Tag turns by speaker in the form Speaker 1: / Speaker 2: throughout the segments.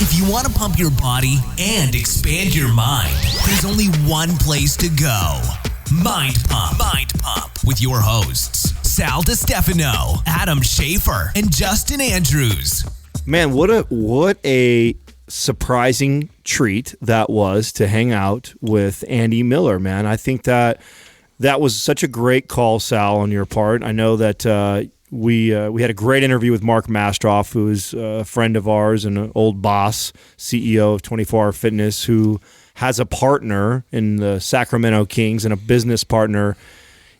Speaker 1: If you want to pump your body and expand your mind, there's only one place to go. Mind Pump. Mind Pump with your hosts, Sal DiStefano, Adam Schaefer, and Justin Andrews.
Speaker 2: Man, what a surprising treat that was to hang out with Andy Miller, man. I think that was such a great call, Sal, on your part. I know that we had a great interview with Mark Mastroff, who is a friend of ours and an old boss, CEO of 24 Hour Fitness, who has a partner in the Sacramento Kings and a business partner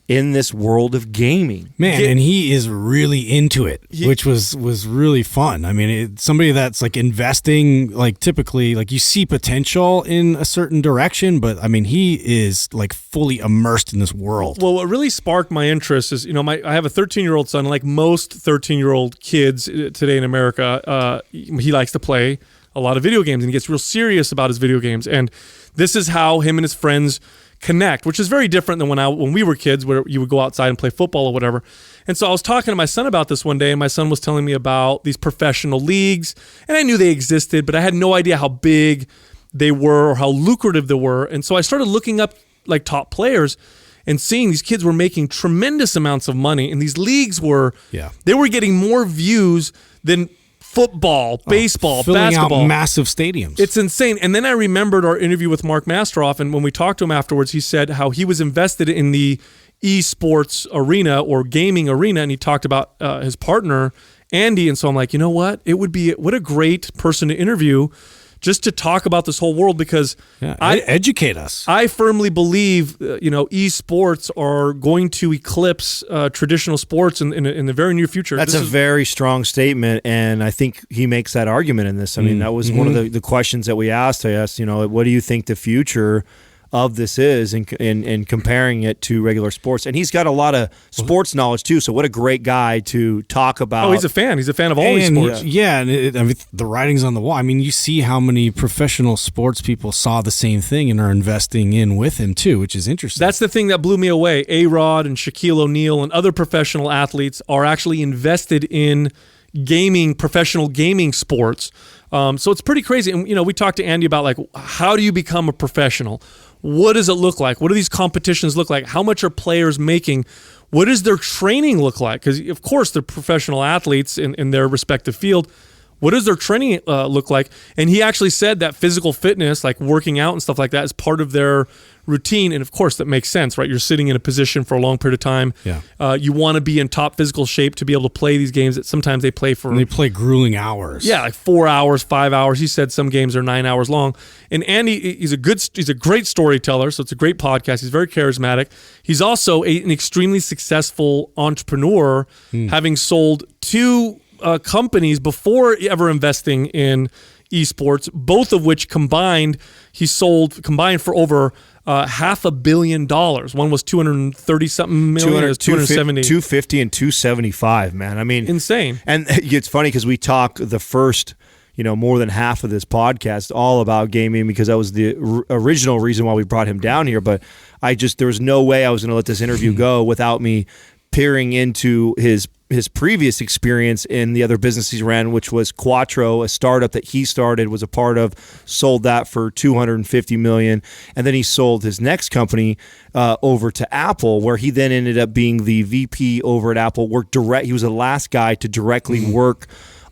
Speaker 2: in this world of gaming.
Speaker 3: Man, and he is really into it, which was really fun. I mean, somebody that's like investing, like typically, like you see potential in a certain direction, but I mean, he is like fully immersed in this world.
Speaker 4: Well, what really sparked my interest is, I have a 13-year-old son. Like most 13-year-old kids today in America, he likes to play a lot of video games, and he gets real serious about his video games. And this is how him and his friends connect, which is very different than when we were kids, where you would go outside and play football or whatever. And so I was talking to my son about this one day, and my son was telling me about these professional leagues, and I knew they existed, but I had no idea how big they were or how lucrative they were. And so I started looking up like top players and seeing these kids were making tremendous amounts of money, and these leagues were they were getting more views than football, baseball,
Speaker 3: filling
Speaker 4: basketball.
Speaker 3: Out massive stadiums.
Speaker 4: It's insane. And then I remembered our interview with Mark Mastroff, and when we talked to him afterwards, he said how he was invested in the esports arena or gaming arena, and he talked about his partner, Andy. And so I'm like, you know what? What a great person to interview just to talk about this whole world, because
Speaker 3: educate us.
Speaker 4: I firmly believe, esports are going to eclipse traditional sports in the very near future.
Speaker 2: That's a very strong statement, and I think he makes that argument in this. I mean, that was one of the questions that we asked. I asked, what do you think the future of this is, and comparing it to regular sports? And he's got a lot of sports knowledge too, so what a great guy to talk about.
Speaker 4: Oh, he's a fan of all these sports.
Speaker 3: Yeah, and I mean, the writing's on the wall. I mean, you see how many professional sports people saw the same thing and are investing in with him too, which is interesting.
Speaker 4: That's the thing that blew me away. A-Rod and Shaquille O'Neal and other professional athletes are actually invested in professional gaming sports. So it's pretty crazy. And we talked to Andy about, like, how do you become a professional? What does it look like? What do these competitions look like? How much are players making? What does their training look like? Because, of course, they're professional athletes in their respective field. What does their training look like? And he actually said that physical fitness, like working out and stuff like that, is part of their routine. And, of course, that makes sense, right? You're sitting in a position for a long period of time.
Speaker 3: Yeah.
Speaker 4: You want to be in top physical shape to be able to play these games that sometimes they play for.
Speaker 3: And they play grueling hours.
Speaker 4: Yeah, like 4 hours, 5 hours. He said some games are 9 hours long. And Andy, he's a great storyteller, so it's a great podcast. He's very charismatic. He's also an extremely successful entrepreneur, having sold 2 companies before ever investing in esports, both of which combined for over $500 million. One was 230 something million. 270,
Speaker 2: 250 and 275. Man, I mean,
Speaker 4: insane.
Speaker 2: And it's funny because we talk the first, more than half of this podcast all about gaming, because that was the original reason why we brought him down here. But there was no way I was going to let this interview go without me peering into his previous experience in the other business he ran, which was Quattro, a startup that he started, was a part of, sold that for $250 million, and then he sold his next company over to Apple, where he then ended up being the VP over at Apple. He was the last guy to directly work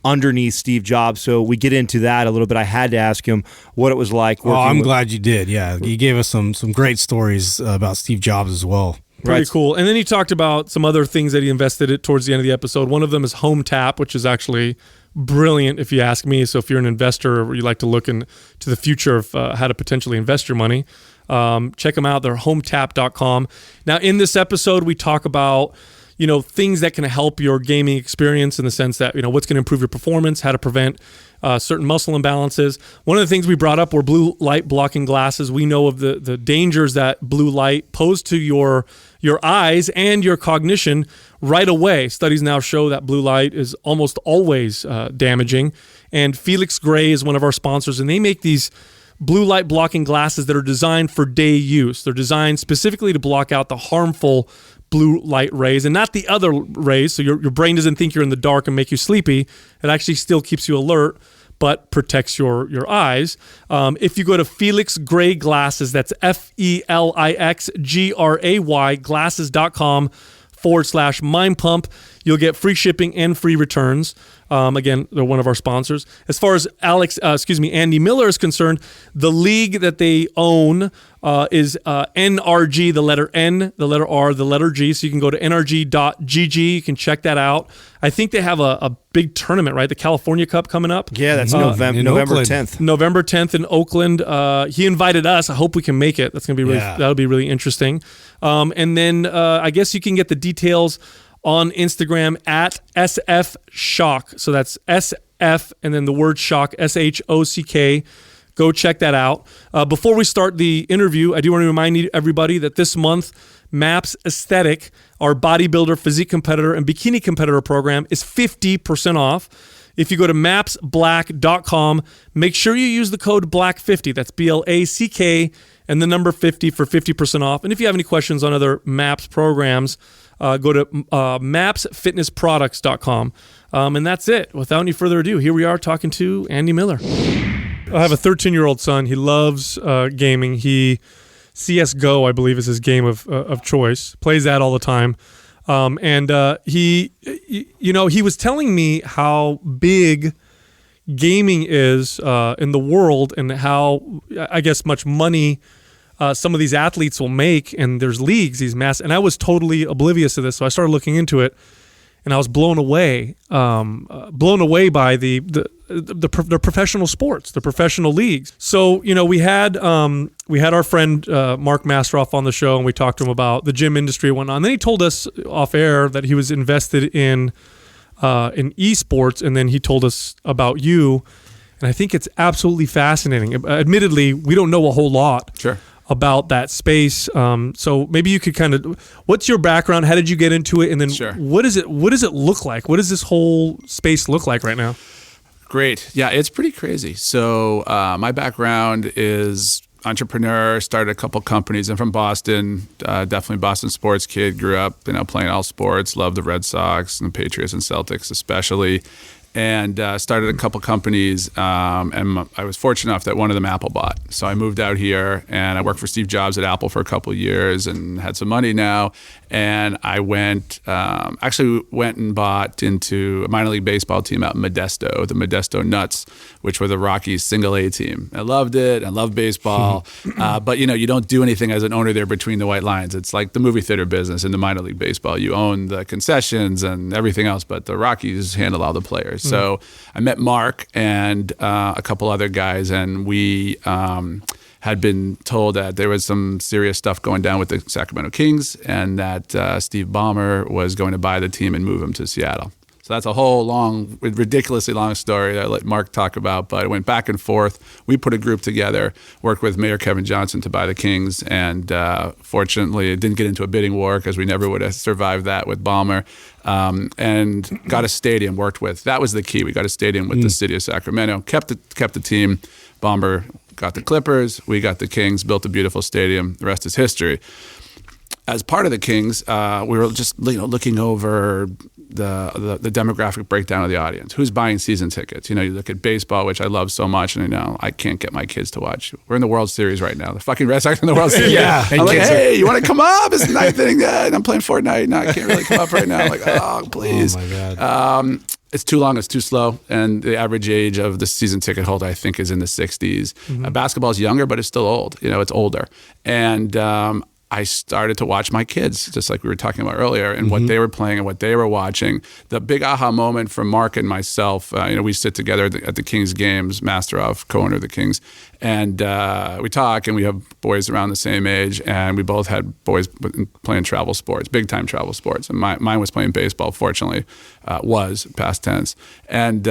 Speaker 2: underneath Steve Jobs. So we get into that a little bit. I had to ask him what it was like.
Speaker 3: I'm glad you did. Yeah, you gave us some great stories about Steve Jobs as well.
Speaker 4: Pretty cool. And then he talked about some other things that he invested in towards the end of the episode. One of them is Home Tap, which is actually brilliant if you ask me. So if you're an investor or you like to look into the future of how to potentially invest your money, check them out. They're hometap.com. Now, in this episode, we talk about things that can help your gaming experience, in the sense that, what's going to improve your performance, how to prevent certain muscle imbalances. One of the things we brought up were blue light blocking glasses. We know of the dangers that blue light pose to your eyes and your cognition right away. Studies now show that blue light is almost always damaging. And Felix Gray is one of our sponsors, and they make these blue light blocking glasses that are designed for day use. They're designed specifically to block out the harmful blue light rays and not the other rays, so your brain doesn't think you're in the dark and make you sleepy. It actually still keeps you alert, but protects your eyes. If you go to Felix Gray Glasses, that's FELIXGRAY glasses.com/mind pump, you'll get free shipping and free returns. Again, they're one of our sponsors. As far as Andy Miller is concerned, the league that they own is NRG, the letter N, the letter R, the letter G. So you can go to nrg.gg. You can check that out. I think they have a big tournament, right? The California Cup coming up.
Speaker 2: Yeah, that's November 10th.
Speaker 4: November 10th in Oakland. He invited us. I hope we can make it. That's gonna be that'll be really interesting. And then I guess you can get the details on Instagram at SF Shock. So that's SF and then the word shock, SHOCK. Go check that out. Before we start the interview, I do want to remind everybody that this month, MAPS Aesthetic, our bodybuilder, physique competitor, and bikini competitor program is 50% off. If you go to mapsblack.com, make sure you use the code BLACK50. That's BLACK and the number 50 for 50% off. And if you have any questions on other MAPS programs, go to mapsfitnessproducts.com. And that's it. Without any further ado, here we are talking to Andy Miller. I have a 13-year-old son. He loves gaming. CSGO, I believe, is his game of choice. Plays that all the time. He was telling me how big gaming is in the world and how, I guess, much money some of these athletes will make. And there's leagues, these and I was totally oblivious to this. So I started looking into it, and I was blown away by the professional sports, the professional leagues. So, we had our friend Mark Masteroff on the show, and we talked to him about the gym industry and whatnot. And then he told us off air that he was invested in esports, and then he told us about you. And I think it's absolutely fascinating. Admittedly, we don't know a whole lot about that space. So maybe you could what's your background? How did you get into it? And then what does it look like? What does this whole space look like right now?
Speaker 5: Great. Yeah, it's pretty crazy. So my background is entrepreneur, started a couple companies. I'm from Boston, definitely Boston sports kid, grew up, playing all sports, loved the Red Sox and the Patriots and Celtics especially. And started a couple companies, and I was fortunate enough that one of them Apple bought. So I moved out here, and I worked for Steve Jobs at Apple for a couple of years, and had some money now. And I went and bought into a minor league baseball team out in Modesto, the Modesto Nuts, which were the Rockies' single A team. I loved it. I loved baseball, but you don't do anything as an owner there between the white lines. It's like the movie theater business in the minor league baseball. You own the concessions and everything else, but the Rockies handle all the players. So I met Mark and a couple other guys, and we had been told that there was some serious stuff going down with the Sacramento Kings, and that Steve Ballmer was going to buy the team and move them to Seattle. So that's a whole ridiculously long story that I let Mark talk about, but it went back and forth. We put a group together, worked with Mayor Kevin Johnson to buy the Kings, and fortunately it didn't get into a bidding war because we never would have survived that with Ballmer, and got a stadium, that was the key. We got a stadium with the city of Sacramento, kept the team. Ballmer got the Clippers, we got the Kings, built a beautiful stadium. The rest is history. As part of the Kings, we were just looking over the demographic breakdown of the audience. Who's buying season tickets? You look at baseball, which I love so much, and I can't get my kids to watch. We're in the World Series right now. The fucking Red Sox are in the World Series. I'm like, hey, you want to come up? It's the ninth inning. And I'm playing Fortnite. No, I can't really come up right now. I'm like, oh, please. Oh, my God. It's too long, it's too slow, and the average age of the season ticket holder, I think, is in the 60s. Basketball is younger, but it's still old. It's older. And I started to watch my kids, just like we were talking about earlier, and what they were playing and what they were watching. The big aha moment for Mark and myself, we sit together at the Kings games, Masteroff, co-owner of the Kings, and we talk, and we have boys around the same age, and we both had boys playing travel sports, big-time travel sports. And mine was playing baseball, fortunately, was past tense. And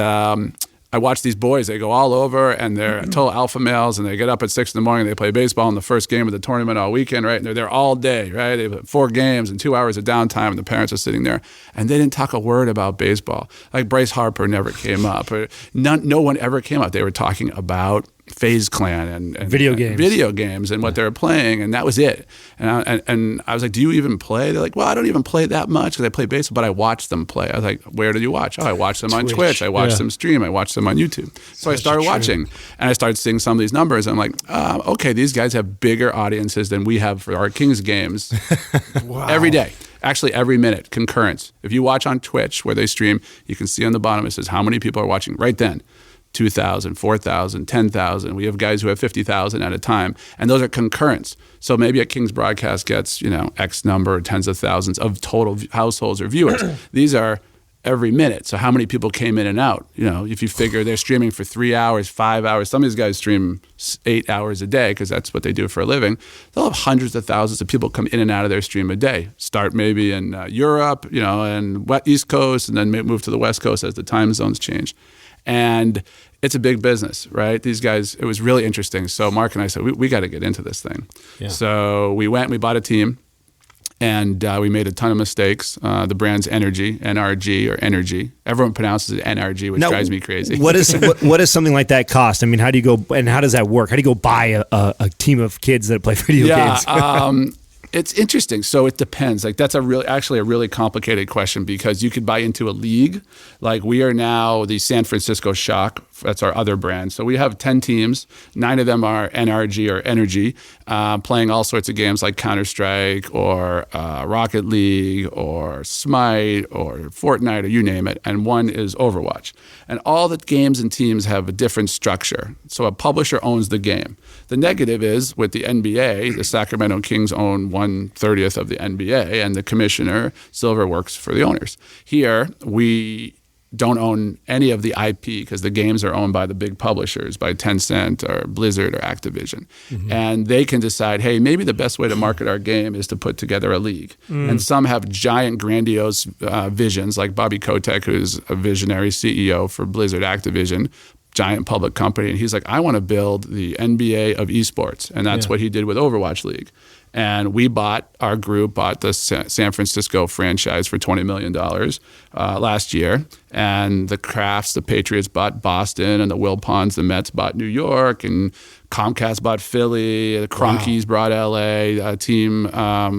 Speaker 5: I watch these boys, they go all over, and they're total alpha males, and they get up at 6 a.m, they play baseball in the first game of the tournament all weekend, right? And they're there all day, right? They have 4 games and 2 hours of downtime, and the parents are sitting there, and they didn't talk a word about baseball. Like Bryce Harper never came up. Or no one ever came up. They were talking about FaZe Clan and
Speaker 2: Video games
Speaker 5: and what they were playing, and that was it. And I was like, do you even play? They're like, well, I don't even play that much because I play baseball, but I watch them play. I was like, where did you watch? Oh, I watch them on Twitch. I watch them stream. I watch them on YouTube. So I started watching, and I started seeing some of these numbers. And I'm like, okay, these guys have bigger audiences than we have for our Kings games every day. Actually, every minute, concurrence. If you watch on Twitch where they stream, you can see on the bottom it says how many people are watching right then. 2,000, 4,000, 10,000. We have guys who have 50,000 at a time, and those are concurrents. So maybe a Kings broadcast gets, X number, tens of thousands of total households or viewers. These are every minute. So how many people came in and out? If you figure they're streaming for 3 hours, 5 hours, some of these guys stream 8 hours a day because that's what they do for a living. They'll have hundreds of thousands of people come in and out of their stream a day. Start maybe in Europe, and East Coast, and then move to the West Coast as the time zones change. And it's a big business, right? These guys, it was really interesting. So Mark and I said, we got to get into this thing. Yeah. So we went, we bought a team, and we made a ton of mistakes. The brand's NRG or Energy. Everyone pronounces it NRG, which drives me crazy.
Speaker 2: What does something like that cost? I mean, how do you go, and how does that work? How do you go buy a team of kids that play video games?
Speaker 5: It's interesting. So it depends. Like that's actually a really complicated question because you could buy into a league. Like we are now the San Francisco Shock. That's our other brand. So we have 10 teams. 9 of them are NRG or Energy, playing all sorts of games like Counter-Strike or Rocket League or Smite or Fortnite or you name it. And 1 is Overwatch. And all the games and teams have a different structure. So a publisher owns the game. The negative is with the NBA, the Sacramento Kings own 1/30 of the NBA, and the commissioner, Silver, works for the owners. Here, we don't own any of the IP because the games are owned by the big publishers, by Tencent or Blizzard or Activision. Mm-hmm. And they can decide, hey, maybe the best way to market our game is to put together a league. And some have giant, grandiose visions, like Bobby Kotick, who's a visionary CEO for Blizzard Activision, giant public company. And he's like, I want to build the NBA of esports. And that's what he did with Overwatch League. And our group bought the San Francisco franchise for $20 million last year. And the Crafts, the Patriots bought Boston, and the Wilpons, the Mets bought New York, and Comcast bought Philly, the Cronkies brought LA, a team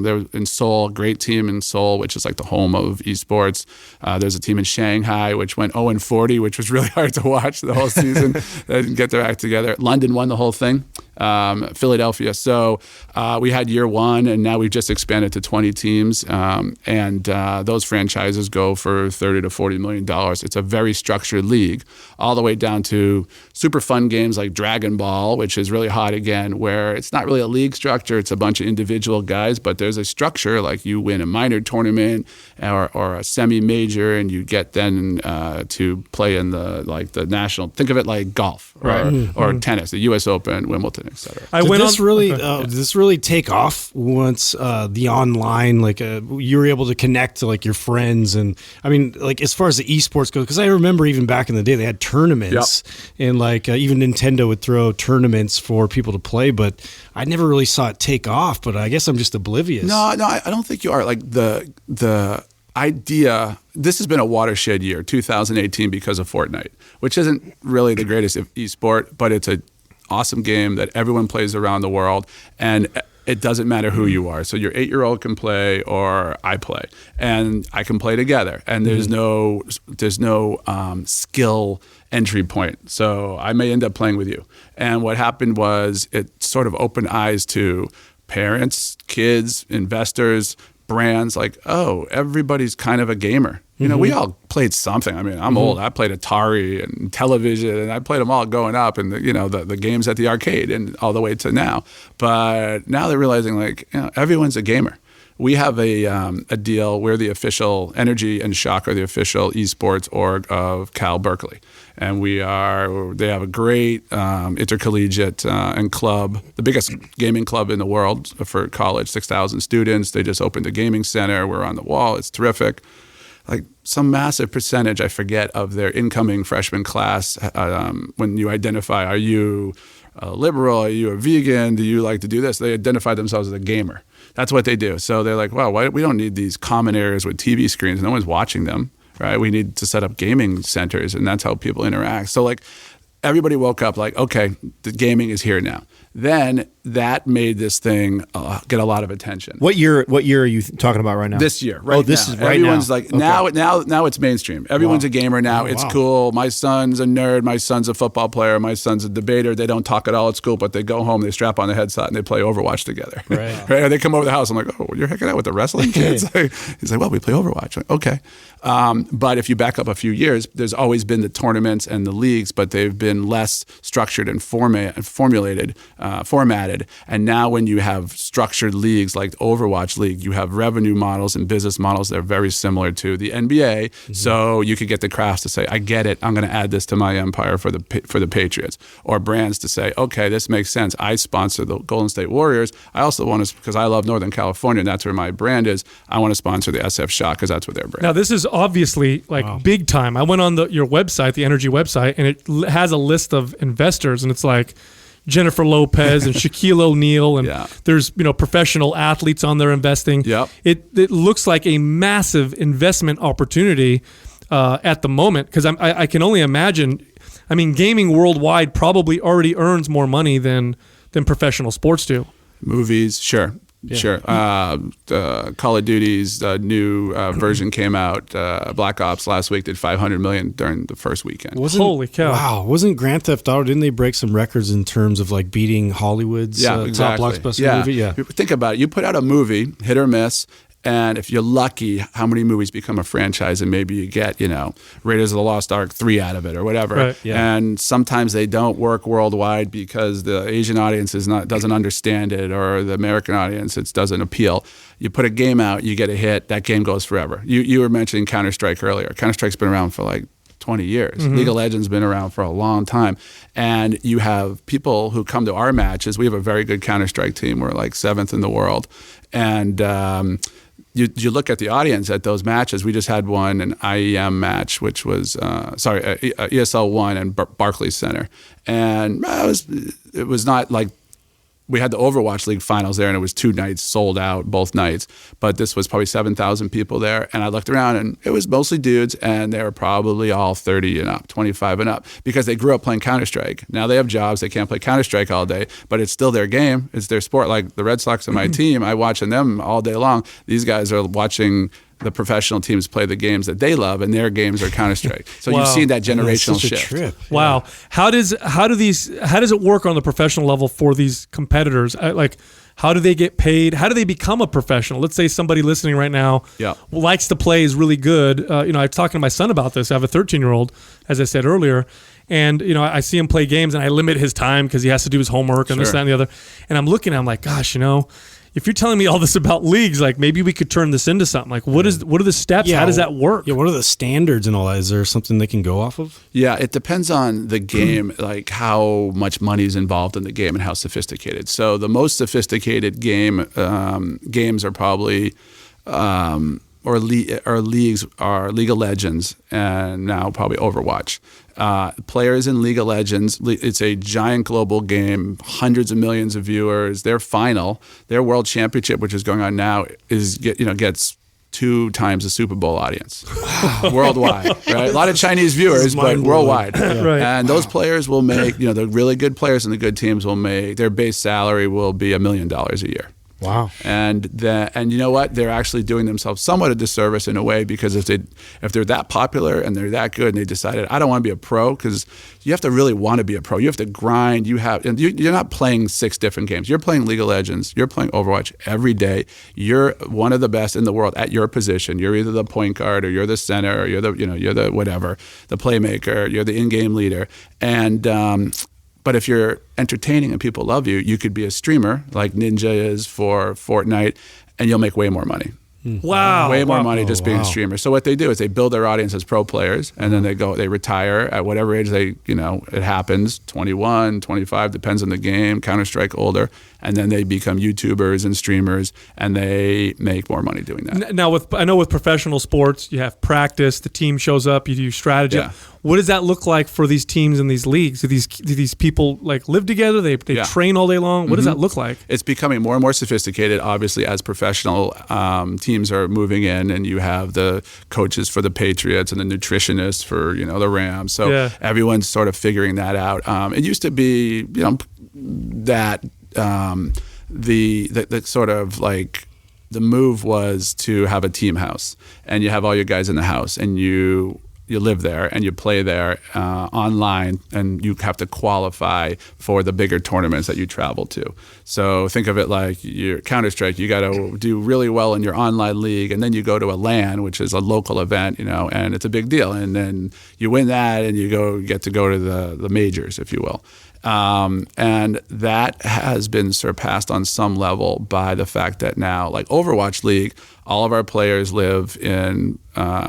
Speaker 5: there in Seoul, great team in Seoul, which is like the home of esports. There's a team in Shanghai, which went 0-40, which was really hard to watch the whole season. They didn't get their act together. London won the whole thing. Philadelphia. So we had year 1, and now we've just expanded to 20 teams. And those franchises go for $30 to $40 million. It's a very structured league, all the way down to super fun games like Dragon Ball, which is really hot again, where it's not really a league structure. It's a bunch of individual guys, but there's a structure, like you win a minor tournament or a semi-major, and you get then to play in the national. Think of it like golf, right? Or tennis, the U.S. Open, Wimbledon, etc.
Speaker 3: Did this really take off once the online, you were able to connect to your friends, and I mean, as far as the esports goes, because I remember even back in the day they had tournaments, and even Nintendo would throw tournaments for people to play, but I never really saw it take off. But I guess I'm just oblivious.
Speaker 5: No, I don't think you are. The idea, this has been a watershed year, 2018, because of Fortnite, which isn't really the greatest esport, but it's an awesome game that everyone plays around the world, and it doesn't matter who you are. So your 8-year-old can play, or I play, and I can play together. And there's no skill entry point. So I may end up playing with you. And what happened was it sort of opened eyes to parents, kids, investors, brands, like, oh, everybody's kind of a gamer. We all played something. I mean, I'm old. I played Atari and television, and I played them all growing up, and the games at the arcade, and all the way to now. But now they're realizing everyone's a gamer. We have a deal. We're the official Energy and Shock are the official esports org of Cal Berkeley, and they have a great intercollegiate and club, the biggest gaming club in the world for college, 6,000 students. They just opened a gaming center. We're on the wall. It's terrific. Some massive percentage, I forget, of their incoming freshman class, when you identify, are you a liberal, are you a vegan, do you like to do this? They identify themselves as a gamer. That's what they do. So they're like, wow, we don't need these common areas with TV screens. No one's watching them, right? We need to set up gaming centers, and that's how people interact. So everybody woke up like, okay, the gaming is here now. Then that made this thing get a lot of attention.
Speaker 2: What year are you talking about right now?
Speaker 5: This year, right?
Speaker 2: Oh, this
Speaker 5: now.
Speaker 2: is right
Speaker 5: Everyone's
Speaker 2: now.
Speaker 5: like
Speaker 2: Okay.
Speaker 5: now it's mainstream. Everyone's a gamer now. It's cool. My son's a nerd. My son's a football player. My son's a debater. They don't talk at all at school, but they go home, they strap on the headset, and they play Overwatch together.
Speaker 3: Right.
Speaker 5: Right? Or they come over the house. I'm like, oh, you're hanging out with the wrestling kids? He's like, well, we play Overwatch. Like, okay. But if you back up a few years, there's always been the tournaments and the leagues, but they've been less structured and formatted. And now when you have structured leagues like the Overwatch League, you have revenue models and business models that are very similar to the NBA. Mm-hmm. So you could get the crafts to say, I get it. I'm going to add this to my empire for the Patriots. Or brands to say, okay, this makes sense. I sponsor the Golden State Warriors. I also want to, because I love Northern California and that's where my brand is, I want to sponsor the SF Shot because that's what their brand is.
Speaker 4: Now, this is obviously big time. I went on your website, the NRG website, and it has a list of investors, and it's like Jennifer Lopez and Shaquille O'Neal, and there's professional athletes on there investing.
Speaker 5: Yep.
Speaker 4: It looks like a massive investment opportunity at the moment, because I can only imagine. I mean, gaming worldwide probably already earns more money than professional sports do.
Speaker 5: Movies, sure. Yeah. Sure. Call of Duty's new version came out. Black Ops last week did $500 million during the first weekend.
Speaker 4: Holy cow!
Speaker 3: Wow, wasn't Grand Theft Auto? Didn't they break some records in terms of like beating Hollywood's top blockbuster movie? Yeah.
Speaker 5: Think about it. You put out a movie, hit or miss. And if you're lucky, how many movies become a franchise and maybe you get, Raiders of the Lost Ark 3 out of it or whatever.
Speaker 4: Right, yeah.
Speaker 5: And sometimes they don't work worldwide because the Asian audience doesn't understand it, or the American audience, it doesn't appeal. You put a game out, you get a hit, that game goes forever. You were mentioning Counter-Strike earlier. Counter-Strike's been around for like 20 years. Mm-hmm. League of Legends been around for a long time. And you have people who come to our matches. We have a very good Counter-Strike team. We're like 7th in the world. And you look at the audience at those matches. We just had one, an IEM match, which was ESL 1 and Barclays Center, and it was not like. We had the Overwatch League finals there, and it was 2 nights sold out, both nights. But this was probably 7,000 people there. And I looked around, and it was mostly dudes, and they were probably all 30 and up, 25 and up, because they grew up playing Counter-Strike. Now they have jobs. They can't play Counter-Strike all day, but it's still their game. It's their sport. Like the Red Sox on my team, I watching them all day long. These guys are watching the professional teams play the games that they love, and their games are Counter-Strike. So You've seen that generational shift.
Speaker 3: Trip.
Speaker 4: Wow. How does it work on the professional level for these competitors? How do they get paid? How do they become a professional? Let's say somebody listening right now likes to play, is really good. I was talking to my son about this. I have a 13-year-old, as I said earlier, and I see him play games, and I limit his time because he has to do his homework and this, that, and the other. And I'm looking, I'm like, gosh, if you're telling me all this about leagues, like maybe we could turn this into something. Like what are the steps? How does that work?
Speaker 3: Yeah, what are the standards and all that? Is there something they can go off of?
Speaker 5: Yeah, it depends on the game, like how much money is involved in the game and how sophisticated. So the most sophisticated games are probably leagues are League of Legends and now probably Overwatch. Players in League of Legends, it's a giant global game, hundreds of millions of viewers. Their world championship, which is going on now, gets 2 times the Super Bowl audience worldwide. Right, a lot of Chinese viewers, but worldwide.
Speaker 4: Right.
Speaker 5: And those players will make, the really good players and the good teams will make, their base salary will be $1 million a year.
Speaker 3: Wow.
Speaker 5: And you know what? They're actually doing themselves somewhat a disservice in a way, because if they're that popular and they're that good and they decided, I don't want to be a pro, because you have to really want to be a pro. You have to grind. You're not playing 6 different games. You're playing League of Legends. You're playing Overwatch every day. You're one of the best in the world at your position. You're either the point guard, or you're the center, or you're the whatever, the playmaker. You're the in-game leader. And but if you're entertaining and people love you, you could be a streamer like Ninja is for Fortnite, and you'll make way more money.
Speaker 4: Wow.
Speaker 5: Way more money just being a streamer. So what they do is they build their audience as pro players, and then they retire at whatever age it happens, 21, 25, depends on the game, Counter-Strike older, and then they become YouTubers and streamers, and they make more money doing that.
Speaker 4: Now, I know with professional sports, you have practice, the team shows up, you do strategy. Yeah. What does that look like for these teams and these leagues? Do these people live together? They train all day long? What does that look like?
Speaker 5: It's becoming more and more sophisticated, obviously, as professional teams teams are moving in, and you have the coaches for the Patriots and the nutritionists for the Rams. So everyone's sort of figuring that out. It used to be that the sort of like the move was to have a team house, and you have all your guys in the house, and you live there and you play there online, and you have to qualify for the bigger tournaments that you travel to. So think of it like your Counter-Strike. You got to do really well in your online league, and then you go to a LAN, which is a local event, and it's a big deal. And then you win that, and you get to go to the majors, if you will. And that has been surpassed on some level by the fact that now, like Overwatch League, all of our players live in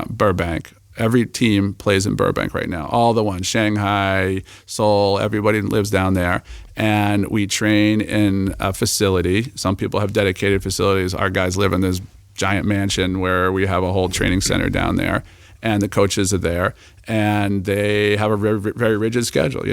Speaker 5: Burbank. Every team plays in Burbank right now. All the ones, Shanghai, Seoul, everybody lives down there. And we train in a facility. Some people have dedicated facilities. Our guys live in this giant mansion where we have a whole training center down there. And the coaches are there. And they have a very, very rigid schedule.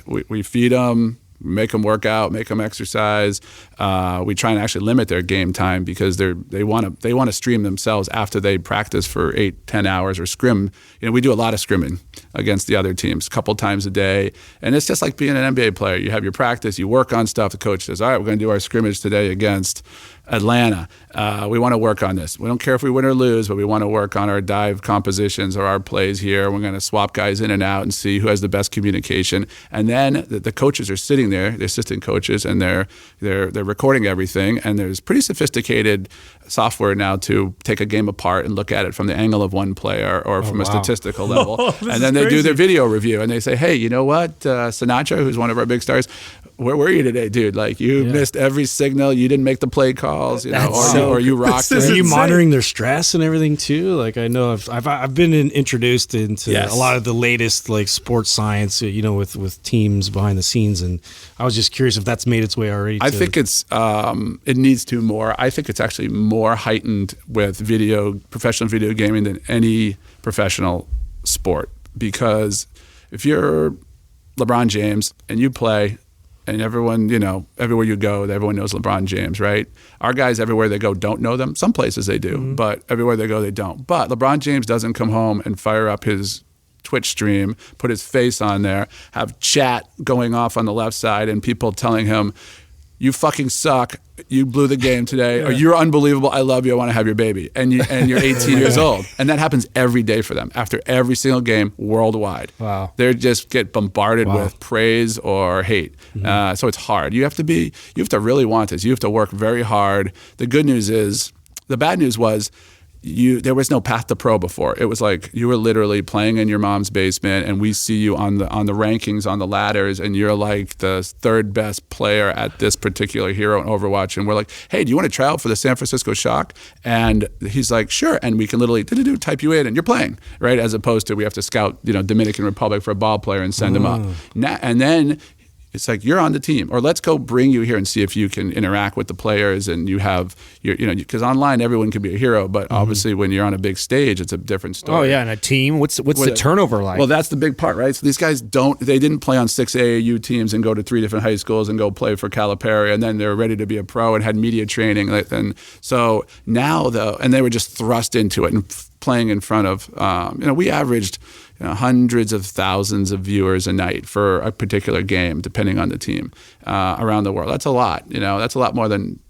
Speaker 5: We feed them, make them work out, make them exercise. We try and actually limit their game time because they want to stream themselves after they practice for 8-10 hours or scrim. We do a lot of scrimming against the other teams a couple times a day, and it's just like being an NBA player. You have your practice, you work on stuff. The coach says, "All right, we're going to do our scrimmage today against Atlanta. We want to work on this. We don't care if we win or lose, but we want to work on our dive compositions or our plays here. We're going to swap guys in and out and see who has the best communication." And then the coaches are sitting there, the assistant coaches, and they're recording everything. And there's pretty sophisticated software now to take a game apart and look at it from the angle of one player or from a statistical level. And then they do their video review and they say, "Hey, you know what, Sinatra, who's one of our big stars, where were you today, dude? Like you missed every signal. You didn't make the play calls, or you rocked."
Speaker 3: Are you monitoring their stress and everything too? Like I know I've been introduced into a lot of the latest like sports science, with teams behind the scenes, and I was just curious if that's made its way already.
Speaker 5: I think it needs to more. I think it's actually more heightened with professional video gaming than any professional sport, because if you're LeBron James and you play, and everyone, everywhere you go, everyone knows LeBron James, right? Our guys everywhere they go don't know them. Some places they do, but everywhere they go they don't. But LeBron James doesn't come home and fire up his Twitch stream, put his face on there, have chat going off on the left side, and people telling him, "You fucking suck. You blew the game today," or "You're unbelievable. I love you. I want to have your baby." And you're 18 years old. And that happens every day for them after every single game worldwide.
Speaker 3: Wow.
Speaker 5: They just get bombarded with praise or hate. So it's hard. You have to really want this. You have to work very hard. The bad news was, there was no path to pro before. It was like you were literally playing in your mom's basement, and we see you on the rankings, on the ladders, and you're like the third best player at this particular hero in Overwatch. And we're like, "Hey, do you want to try out for the San Francisco Shock?" And he's like, "Sure." And we can literally type you in, and you're playing, right? As opposed to we have to scout, Dominican Republic for a ball player and send them up. And then it's like, "You're on the team," or "Let's go bring you here and see if you can interact with the players." And you have because online everyone can be a hero, but obviously when you're on a big stage, it's a different story.
Speaker 2: Oh yeah, and a team. What's the turnover like?
Speaker 5: Well, that's the big part, right? So these guys they didn't play on 6 AAU teams and go to 3 different high schools and go play for Calipari, and then they're ready to be a pro and had media training. And so now and they were just thrust into it and playing in front of we averaged hundreds of thousands of viewers a night for a particular game, depending on the team around the world. That's a lot. That's a lot more than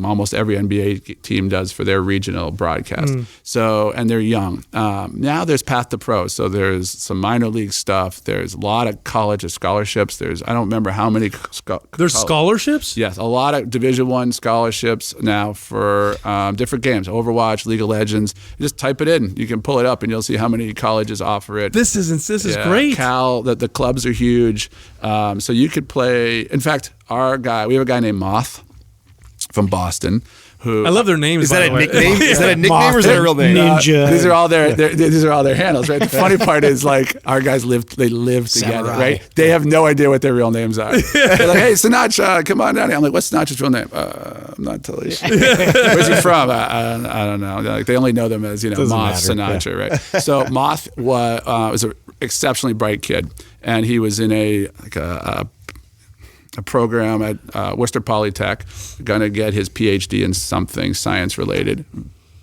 Speaker 5: almost every NBA team does for their regional broadcast. So, and they're young. Now there's path to pro. So there's some minor league stuff. There's a lot of college scholarships. I don't remember how many.
Speaker 4: There's scholarships?
Speaker 5: Yes, a lot of Division I scholarships now for different games. Overwatch, League of Legends. You just type it in. You can pull it up and you'll see how many colleges offer it.
Speaker 4: This is great.
Speaker 5: Cal, the clubs are huge. So you could play. In fact, we have a guy named Moth from Boston. Who
Speaker 4: I love their names.
Speaker 2: Is that a nickname? Is that a nickname or is that a real name?
Speaker 3: Ninja.
Speaker 5: These are all their handles, right? The funny part is like our guys live together,
Speaker 3: Samurai.
Speaker 5: right? They have no idea what their real names are. They're like, "Hey, Sinatra, come on down here." I'm like, "What's Sinatra's real name?" I'm not totally sure. "Where's he from?" I don't know. Like, they only know them as Moth Sinatra, right? So Moth was an exceptionally bright kid, and he was in a program at Worcester Polytech, going to get his PhD in something science related.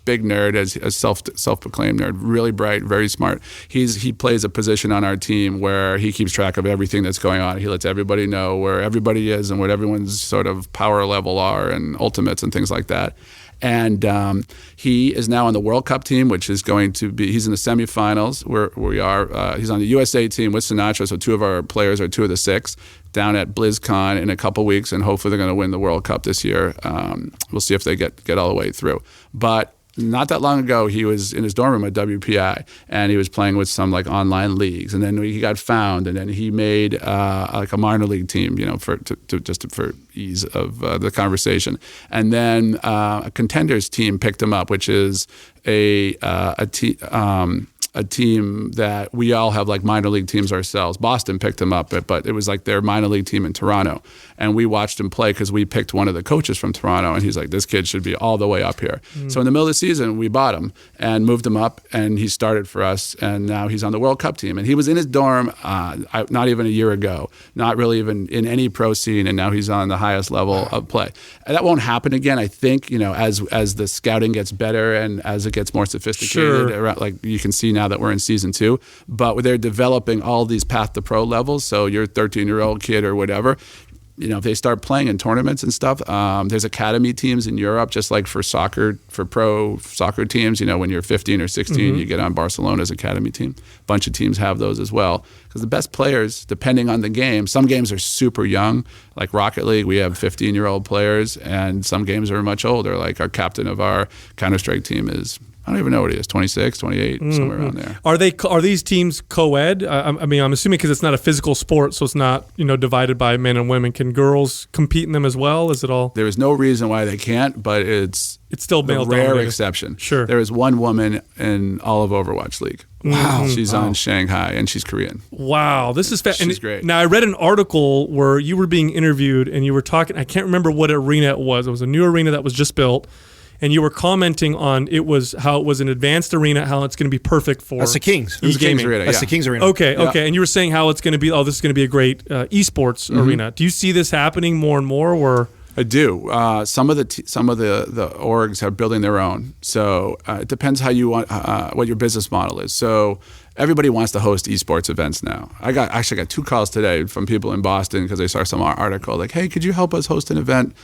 Speaker 5: big nerd, as self-proclaimed nerd, really bright, very smart. He plays a position on our team where he keeps track of everything that's going on. He lets everybody know where everybody is and what everyone's sort of power level are and ultimates and things like that. And he is now on the World Cup team, which is going to be, he's in the semifinals where we are. He's on the USA team with Sinatra, so 2 of our players are 2 of the 6 down at BlizzCon in a couple weeks, and hopefully they're going to win the World Cup this year. We'll see if they get all the way through. But not that long ago, he was in his dorm room at WPI, and he was playing with some like online leagues, and then he got found, and then he made like a minor league team, for ease of the conversation, and then a contenders team picked him up, which is a team that we all have like minor league teams ourselves. Boston picked him up, but it was like their minor league team in Toronto. And we watched him play because we picked one of the coaches from Toronto, and he's like, this kid should be all the way up here. So in the middle of the season, we bought him and moved him up, and he started for us, and now he's on the World Cup team. And he was in his dorm not even a year ago, not really even in any pro scene, and now he's on the highest level of play. And that won't happen again, I think, as the scouting gets better and as it gets more sophisticated.
Speaker 4: Sure.
Speaker 5: Like you can see now that we're in season 2, but they're developing all these path to pro levels. So your 13-year-old kid or whatever, if they start playing in tournaments and stuff, there's academy teams in Europe, just like for soccer, for pro soccer teams. When you're 15 or 16, you get on Barcelona's academy team. A bunch of teams have those as well. Because the best players, depending on the game, some games are super young, like Rocket League, we have 15-year-old players, and some games are much older, like our captain of our Counter-Strike team is, I don't even know what he is, 26, 28, somewhere around there.
Speaker 4: Are these teams co-ed? I'm assuming because it's not a physical sport, so it's not divided by men and women. Can girls compete in them as well? Is it all?
Speaker 5: There is no reason why they can't, but it's
Speaker 4: still male
Speaker 5: a rare
Speaker 4: dominated.
Speaker 5: exception.
Speaker 4: Sure.
Speaker 5: There is one woman in all of Overwatch League.
Speaker 4: Wow.
Speaker 5: She's on Shanghai, and she's Korean.
Speaker 4: Wow, this is
Speaker 5: She's great.
Speaker 4: Now, I read an article where you were being interviewed, and you were talking, I can't remember what arena it was. It was a new arena that was just built. And you were commenting on how it was an advanced arena, how it's going to be perfect for.
Speaker 2: That's the Kings.
Speaker 5: It was the Kings arena.
Speaker 2: That's the Kings arena.
Speaker 4: Okay.
Speaker 5: Yeah.
Speaker 4: And you were saying how it's going to be. This is going to be a great esports arena. Do you see this happening more and more, or?
Speaker 5: I do. Some of the orgs are building their own. So it depends how you want what your business model is. So everybody wants to host esports events now. I got 2 calls today from people in Boston because they saw some article like, "Hey, could you help us host an event?"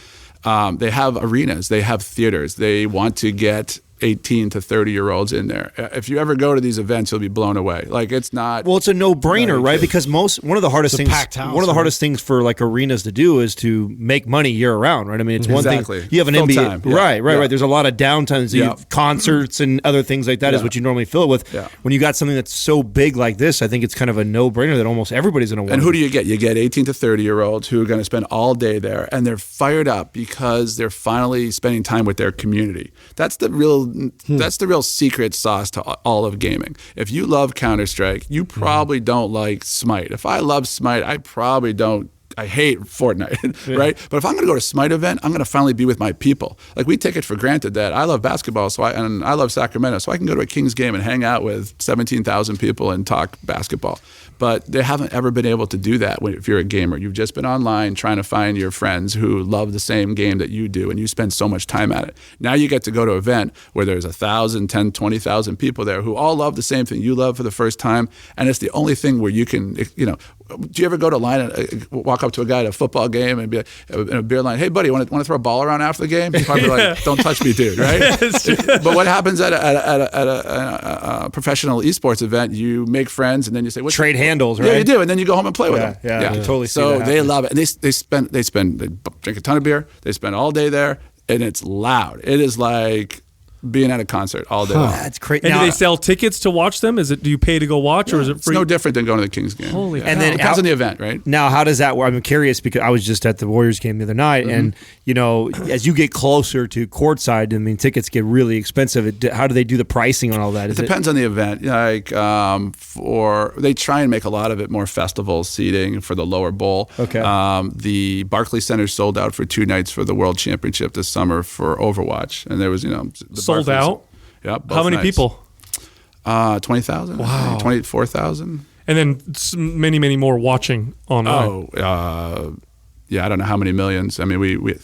Speaker 5: They have arenas, they have theaters, they want to get 18 to 30-year-olds in there. If you ever go to these events, you'll be blown away. Like it's not.
Speaker 2: Well, it's a no-brainer, right? Because one of the hardest things,
Speaker 3: packed house,
Speaker 2: one of the hardest things for like arenas to do is to make money year-round, right? I mean, it's one
Speaker 5: Exactly.
Speaker 2: thing you have an
Speaker 5: Fill
Speaker 2: NBA,
Speaker 5: time. Yeah.
Speaker 2: right. There's a lot of downtime. So you
Speaker 5: Yeah.
Speaker 2: have concerts and other things like that is
Speaker 5: Yeah.
Speaker 2: what you normally fill it with.
Speaker 5: Yeah.
Speaker 2: When you got something that's so big like this, I think it's kind of a no-brainer that almost everybody's going to want.
Speaker 5: And who do you get? You get 18 to 30-year-olds who are going to spend all day there, and they're fired up because they're finally spending time with their community. That's the real secret sauce to all of gaming. If you love Counter-Strike, you probably don't like Smite. If I love Smite, I hate Fortnite, right? But if I'm going to go to a Smite event, I'm going to finally be with my people. Like we take it for granted that I love basketball, and I love Sacramento, so I can go to a Kings game and hang out with 17,000 people and talk basketball. But they haven't ever been able to do that if you're a gamer. You've just been online trying to find your friends who love the same game that you do, and you spend so much time at it. Now you get to go to an event where there's 1,000, 10, 20,000 people there who all love the same thing you love for the first time, and it's the only thing where you can, do you ever go to line and walk up to a guy at a football game and be like, in a beer line, "Hey, buddy, want to throw a ball around after the game?" He's probably like, "Don't touch me, dude," right? But what happens at a professional esports event? You make friends, and then you say, "What's
Speaker 2: trade handles?" Right?
Speaker 5: Yeah, you do, and then you go home and play with them.
Speaker 2: Yeah, I totally see
Speaker 5: So
Speaker 2: that
Speaker 5: they
Speaker 2: happening.
Speaker 5: love it, and they drink a ton of beer. They spend all day there, and it's loud. It is like being at a concert all day long.
Speaker 2: That's crazy.
Speaker 4: And do they sell tickets to watch them? Do you pay to go watch, or is it
Speaker 5: It's
Speaker 4: free?
Speaker 5: no different than going to the Kings game.
Speaker 4: Holy
Speaker 5: yeah.
Speaker 4: cow.
Speaker 2: And then
Speaker 5: Depends on the event, right?
Speaker 2: Now, how does that work? I'm curious because I was just at the Warriors game the other night, and as you get closer to courtside, I mean, tickets get really expensive. How do they do the pricing on all that?
Speaker 5: It depends on the event. Like they try and make a lot of it more festival seating for the lower bowl.
Speaker 2: Okay.
Speaker 5: The Barclays Center sold out for 2 nights for the World Championship this summer for Overwatch, and there was the
Speaker 4: Sold
Speaker 5: Barclays-
Speaker 4: out?
Speaker 5: Yep.
Speaker 4: How many people?
Speaker 5: 20,000.
Speaker 4: Wow.
Speaker 5: 24,000.
Speaker 4: And then many, many more watching online.
Speaker 5: Yeah, I don't know how many millions. I mean, we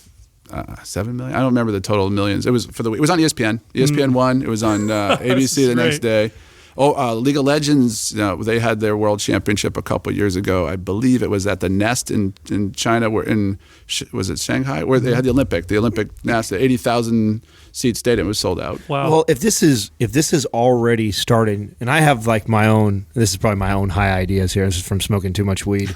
Speaker 5: $7 million. I don't remember the total millions. It was for the week. It was on ESPN. ESPN won. It was on ABC the next day. League of Legends, they had their world championship a couple years ago. I believe it was at the Nest in China, was it Shanghai, where they had the Olympic Nest, the 80,000 seat stadium was sold out.
Speaker 2: Wow. Well, if this is already starting, and I have like this is probably my own high ideas here. This is from smoking too much weed,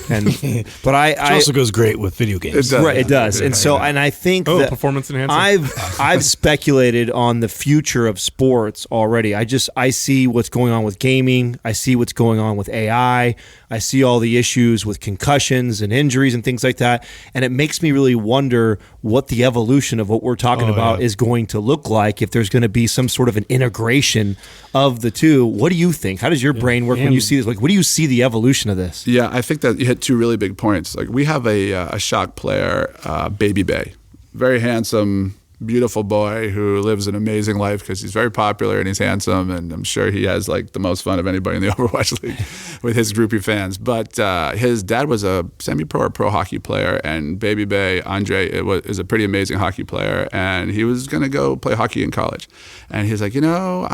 Speaker 2: but
Speaker 3: it also goes great with video games.
Speaker 2: It does. And so, and I think that
Speaker 4: performance enhancing.
Speaker 2: I've speculated on the future of sports already. I see what's going on with gaming. I see what's going on with AI. I see all the issues with concussions and injuries and things like that. And it makes me really wonder what the evolution of what we're talking about is going to look like, if there's going to be some sort of an integration of the two. What do you think? How does your brain work when you see this? Like, what do you see the evolution of this?
Speaker 5: Yeah, I think that you hit two really big points. Like, we have a shock player, Baby Bay, very handsome, beautiful boy who lives an amazing life because he's very popular and he's handsome, and I'm sure he has like the most fun of anybody in the Overwatch League with his groupie fans. But his dad was a semi-pro or pro hockey player, and Baby Bay, Andre, is a pretty amazing hockey player, and he was going to go play hockey in college. And he's like, I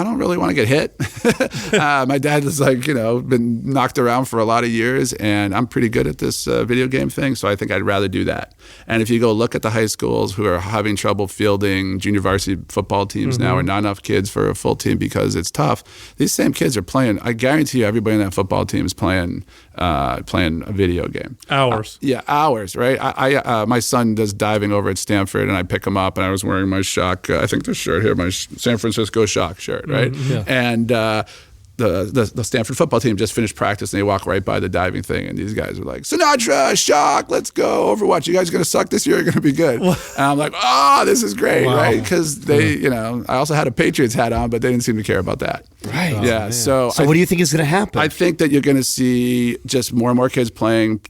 Speaker 5: don't really want to get hit. My dad is like, been knocked around for a lot of years, and I'm pretty good at this video game thing, so I think I'd rather do that. And if you go look at the high schools who are having trouble fielding junior varsity football teams now, and not enough kids for a full team because it's tough, these same kids are playing. I guarantee you everybody on that football team is playing a video game.
Speaker 4: Hours.
Speaker 5: Hours, right? I my son does diving over at Stanford, and I pick him up, and I was wearing my Shock, I think the shirt here, my San Francisco Shock shirt, right? And the Stanford football team just finished practice, and they walk right by the diving thing, and these guys are like, Sinatra, Shock, let's go, Overwatch. You guys are going to suck this year, you're going to be good. And I'm like, this is great, right? Because they, I also had a Patriots hat on, but they didn't seem to care about that.
Speaker 2: Right.
Speaker 5: Yeah. So
Speaker 2: what do you think is going to happen?
Speaker 5: I think that you're going to see just more and more kids playing,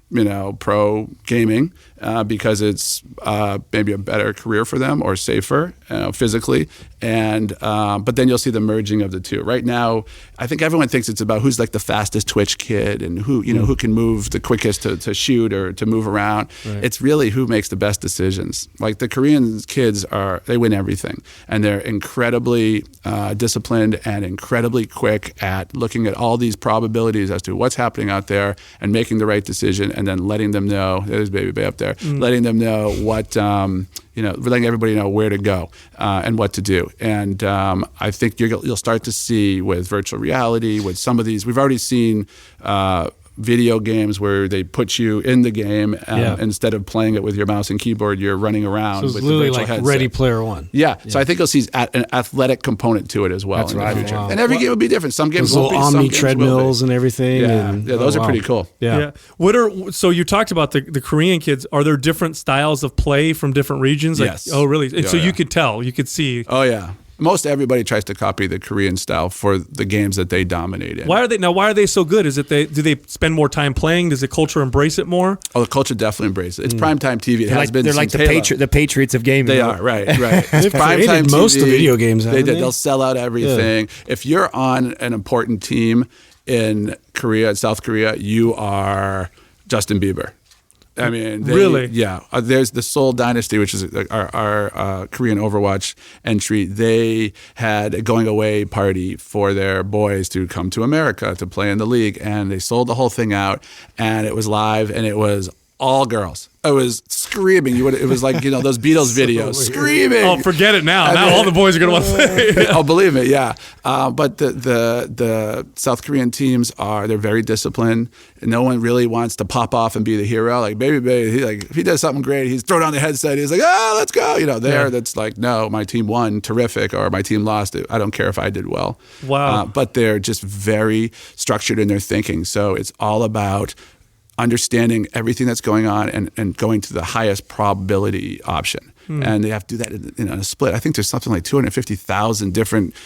Speaker 5: pro gaming because it's maybe a better career for them or safer physically. And but then you'll see the merging of the two. Right now, I think everyone thinks it's about who's like the fastest Twitch kid and who who can move the quickest to shoot or to move around. Right. It's really who makes the best decisions. Like the Korean kids they win everything, and they're incredibly disciplined and incredibly quick at looking at all these probabilities as to what's happening out there and making the right decision, and then letting them know. There's Baby Bay up there, letting them know what. Letting everybody know where to go and what to do. And I think you'll start to see with virtual reality, with some of these, we've already seen video games where they put you in the game instead of playing it with your mouse and keyboard, you're running around
Speaker 3: so it's
Speaker 5: with
Speaker 3: literally
Speaker 5: the virtual
Speaker 3: like
Speaker 5: headset.
Speaker 3: Ready Player One.
Speaker 5: Yeah. So I think you'll see an athletic component to it as well in the future. Wow. And every game will be different. Some games
Speaker 3: those
Speaker 5: won't be.
Speaker 3: Little
Speaker 5: Some
Speaker 3: Omni
Speaker 5: games
Speaker 3: treadmills and everything.
Speaker 5: Yeah, those are pretty cool.
Speaker 3: Yeah.
Speaker 4: So you talked about the Korean kids. Are there different styles of play from different regions?
Speaker 5: Yes.
Speaker 4: Oh, really? And so you could tell, you could see.
Speaker 5: Oh, yeah. Most everybody tries to copy the Korean style for the games that they dominate in.
Speaker 4: Why are they so good? Is it do they spend more time playing? Does the culture embrace it more?
Speaker 5: Oh, the culture definitely embraces it. It's primetime TV.
Speaker 2: They're like the Patriots of gaming.
Speaker 5: They are, right.
Speaker 3: They've created most of the video games.
Speaker 5: They did. They'll sell out everything. Yeah. If you're on an important team in South Korea, you are Justin Bieber. I mean,
Speaker 4: really?
Speaker 5: Yeah. There's the Seoul Dynasty, which is our Korean Overwatch entry. They had a going away party for their boys to come to America to play in the league, and they sold the whole thing out, and it was live, and it was all girls. I was screaming. It was like those Beatles videos, screaming.
Speaker 4: Oh, forget it now. Now all the boys are going to want to play.
Speaker 5: Oh, believe me, yeah. But the South Korean teams they're very disciplined. No one really wants to pop off and be the hero. Like Baby Bay, if he does something great, he's thrown on the headset. He's like, let's go. That's like, no, my team won, terrific, or my team lost. I don't care if I did well.
Speaker 4: Wow.
Speaker 5: But they're just very structured in their thinking. So it's all about understanding everything that's going on and going to the highest probability option. And they have to do that in a split. I think there's something like 250,000 different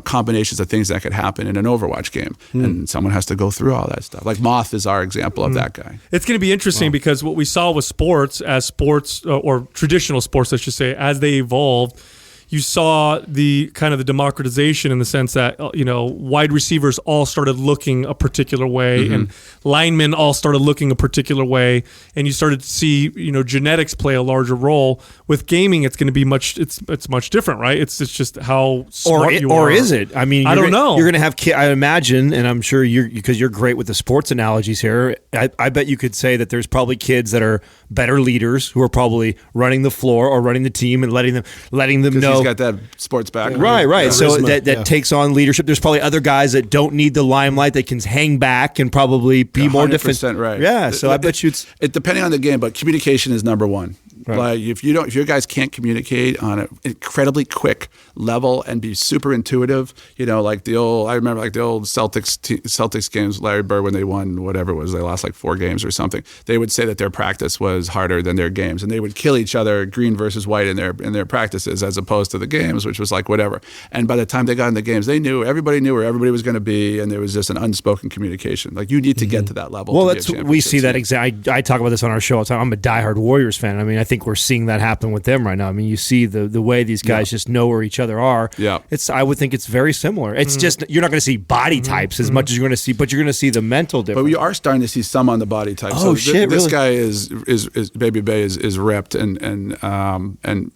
Speaker 5: combinations of things that could happen in an Overwatch game. And someone has to go through all that stuff. Like Moth is our example of that guy.
Speaker 4: It's going to be interesting because what we saw with sports or traditional sports, I should say, as they evolved, you saw the kind of the democratization in the sense that, wide receivers all started looking a particular way and linemen all started looking a particular way. And you started to see, genetics play a larger role. With gaming, it's going to be it's much different, right? It's just how smart you are.
Speaker 2: Or is it? I mean,
Speaker 4: I don't know.
Speaker 2: You're going to have kids, I imagine, and I'm sure because you're great with the sports analogies here, I bet you could say that there's probably kids that are better leaders who are probably running the floor or running the team and letting them know.
Speaker 5: He's got that sports background.
Speaker 2: Right.
Speaker 3: Yeah.
Speaker 2: So
Speaker 3: Charisma.
Speaker 2: that takes on leadership. There's probably other guys that don't need the limelight. They can hang back and probably be more different.
Speaker 5: Right.
Speaker 2: Yeah. So I bet you
Speaker 5: it depending on the game, but communication is number one.
Speaker 2: Right.
Speaker 5: Like if your guys can't communicate on an incredibly quick level and be super intuitive, I remember the old Celtics games, Larry Bird, when they won whatever it was, they lost like 4 games or something. They would say that their practice was harder than their games, and they would kill each other, green versus white, in their practices, as opposed to the games, which was like whatever. And by the time they got in the games, everybody knew where everybody was going to be, and there was just an unspoken communication. Like you need to get to that level.
Speaker 2: Well, we see that exactly. I talk about this on our show all the time. I'm a diehard Warriors fan. I mean, I think we're seeing that happen with them right now. I mean, you see the way these guys just know where each other are.
Speaker 5: Yeah.
Speaker 2: I would think it's very similar. It's just you're not going to see body types as much as you're going to see, but you're going to see the mental difference.
Speaker 5: But we are starting to see some on the body type.
Speaker 2: Oh, shit!
Speaker 5: This
Speaker 2: really?
Speaker 5: guy is Baby Bay is ripped, and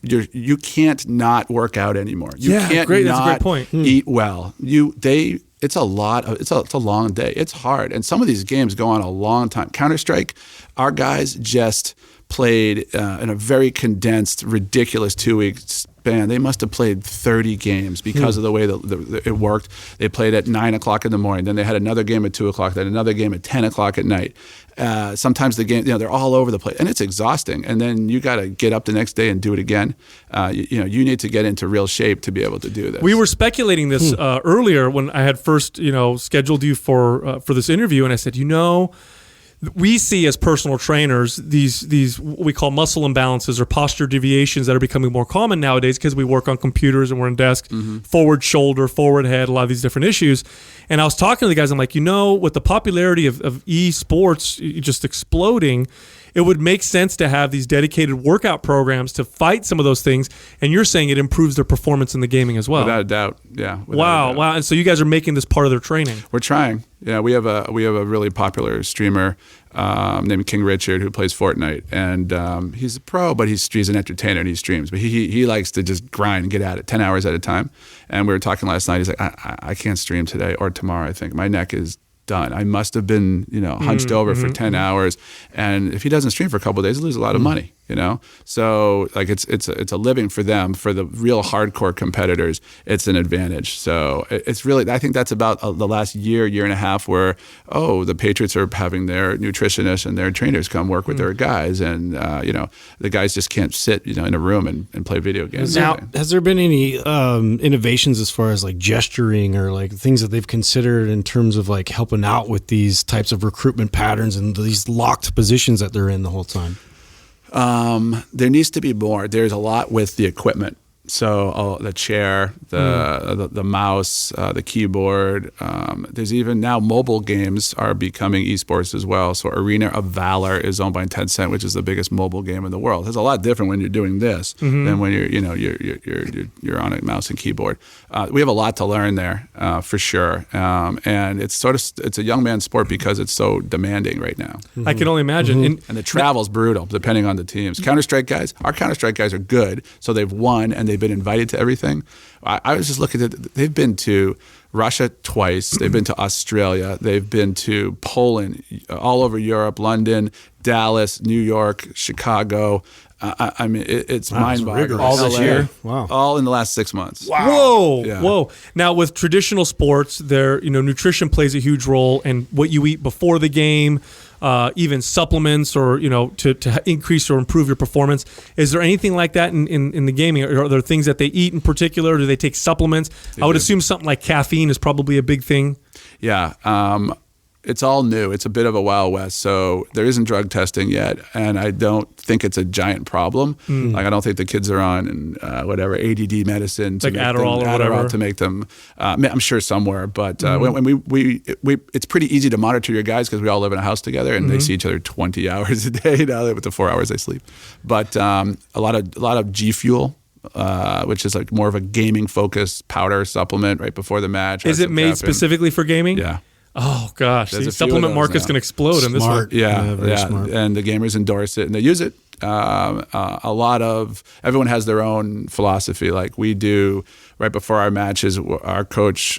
Speaker 5: you can't not work out anymore. You can't
Speaker 4: great.
Speaker 5: not
Speaker 4: That's a great point.
Speaker 5: eat well. It's a long day. It's hard, and some of these games go on a long time. Counter-Strike, our guys just played in a very condensed, ridiculous 2-week span. They must have played 30 games because of the way that it worked. They played at 9 o'clock in the morning. Then they had another game at 2 o'clock. Then another game at 10 o'clock at night. Sometimes the game, they're all over the place, and it's exhausting. And then you got to get up the next day and do it again. You need to get into real shape to be able to do this.
Speaker 4: We were speculating this earlier when I had first, scheduled you for this interview, and I said, we see as personal trainers these what we call muscle imbalances or posture deviations that are becoming more common nowadays because we work on computers and we're in desk, forward shoulder, forward head, a lot of these different issues. And I was talking to the guys, I'm like, with the popularity of esports just exploding, it would make sense to have these dedicated workout programs to fight some of those things. And you're saying it improves their performance in the gaming as well.
Speaker 5: Without a doubt, yeah.
Speaker 4: Wow. And so you guys are making this part of their training.
Speaker 5: We're trying. Yeah, we have a really popular streamer named King Richard who plays Fortnite, and he's a pro, but he's an entertainer and he streams. But he likes to just grind and get at it 10 hours at a time. And we were talking last night. He's like, I can't stream today or tomorrow. I think my neck is done. I must have been, hunched over for 10 hours. And if he doesn't stream for a couple of days, he loses a lot of money, So like it's a living for them. For the real hardcore competitors, it's an advantage. So it's really, I think that's about the last year and a half where, the Patriots are having their nutritionists and their trainers come work with their guys. And, the guys just can't sit, in a room and play video games.
Speaker 3: Now, has there been any innovations as far as like gesturing or like things that they've considered in terms of like helping out with these types of recruitment patterns and these locked positions that they're in the whole time?
Speaker 5: There needs to be more. There's a lot with the equipment. So the chair, the mouse, the keyboard. There's even now mobile games are becoming esports as well. So Arena of Valor is owned by Tencent, which is the biggest mobile game in the world. It's a lot different when you're doing this than when you're on a mouse and keyboard. We have a lot to learn there for sure. And it's a young man's sport because it's so demanding right now.
Speaker 4: I can only imagine.
Speaker 5: And the travel's brutal depending on the teams. Counter-Strike guys, our Counter-Strike guys are good, so they've won and they've been invited to everything. I was just looking at it. They've been to Russia twice. They've been to Australia. They've been to Poland, all over Europe, London, Dallas, New York, Chicago. I mean, it's mind-boggling.
Speaker 2: All this year?
Speaker 3: Wow.
Speaker 5: All in the last 6 months.
Speaker 2: Wow.
Speaker 4: Whoa,
Speaker 5: Yeah.
Speaker 4: whoa. Now with traditional sports, nutrition plays a huge role, and what you eat before the game, even supplements or, to increase or improve your performance. Is there anything like that in the gaming? Are there things that they eat in particular? Do they take supplements? I would assume something like caffeine is probably a big thing.
Speaker 5: Yeah. It's all new. It's a bit of a Wild West. So there isn't drug testing yet, and I don't think it's a giant problem. Like I don't think the kids are on ADD medicine to
Speaker 4: like
Speaker 5: make
Speaker 4: Adderall
Speaker 5: them,
Speaker 4: or whatever
Speaker 5: to make them. I'm sure somewhere, but when we it's pretty easy to monitor your guys because we all live in a house together and they see each other 20 hours a day now with the 4 hours they sleep. But a lot of G Fuel. which is like more of a gaming focused powder supplement right before the match.
Speaker 4: Is it made specifically for gaming?
Speaker 5: Yeah.
Speaker 4: Oh gosh, the supplement market's going to explode in this one.
Speaker 5: Yeah,
Speaker 3: smart.
Speaker 5: And the gamers endorse it and they use it. Everyone has their own philosophy. Like we do right before our matches, our coach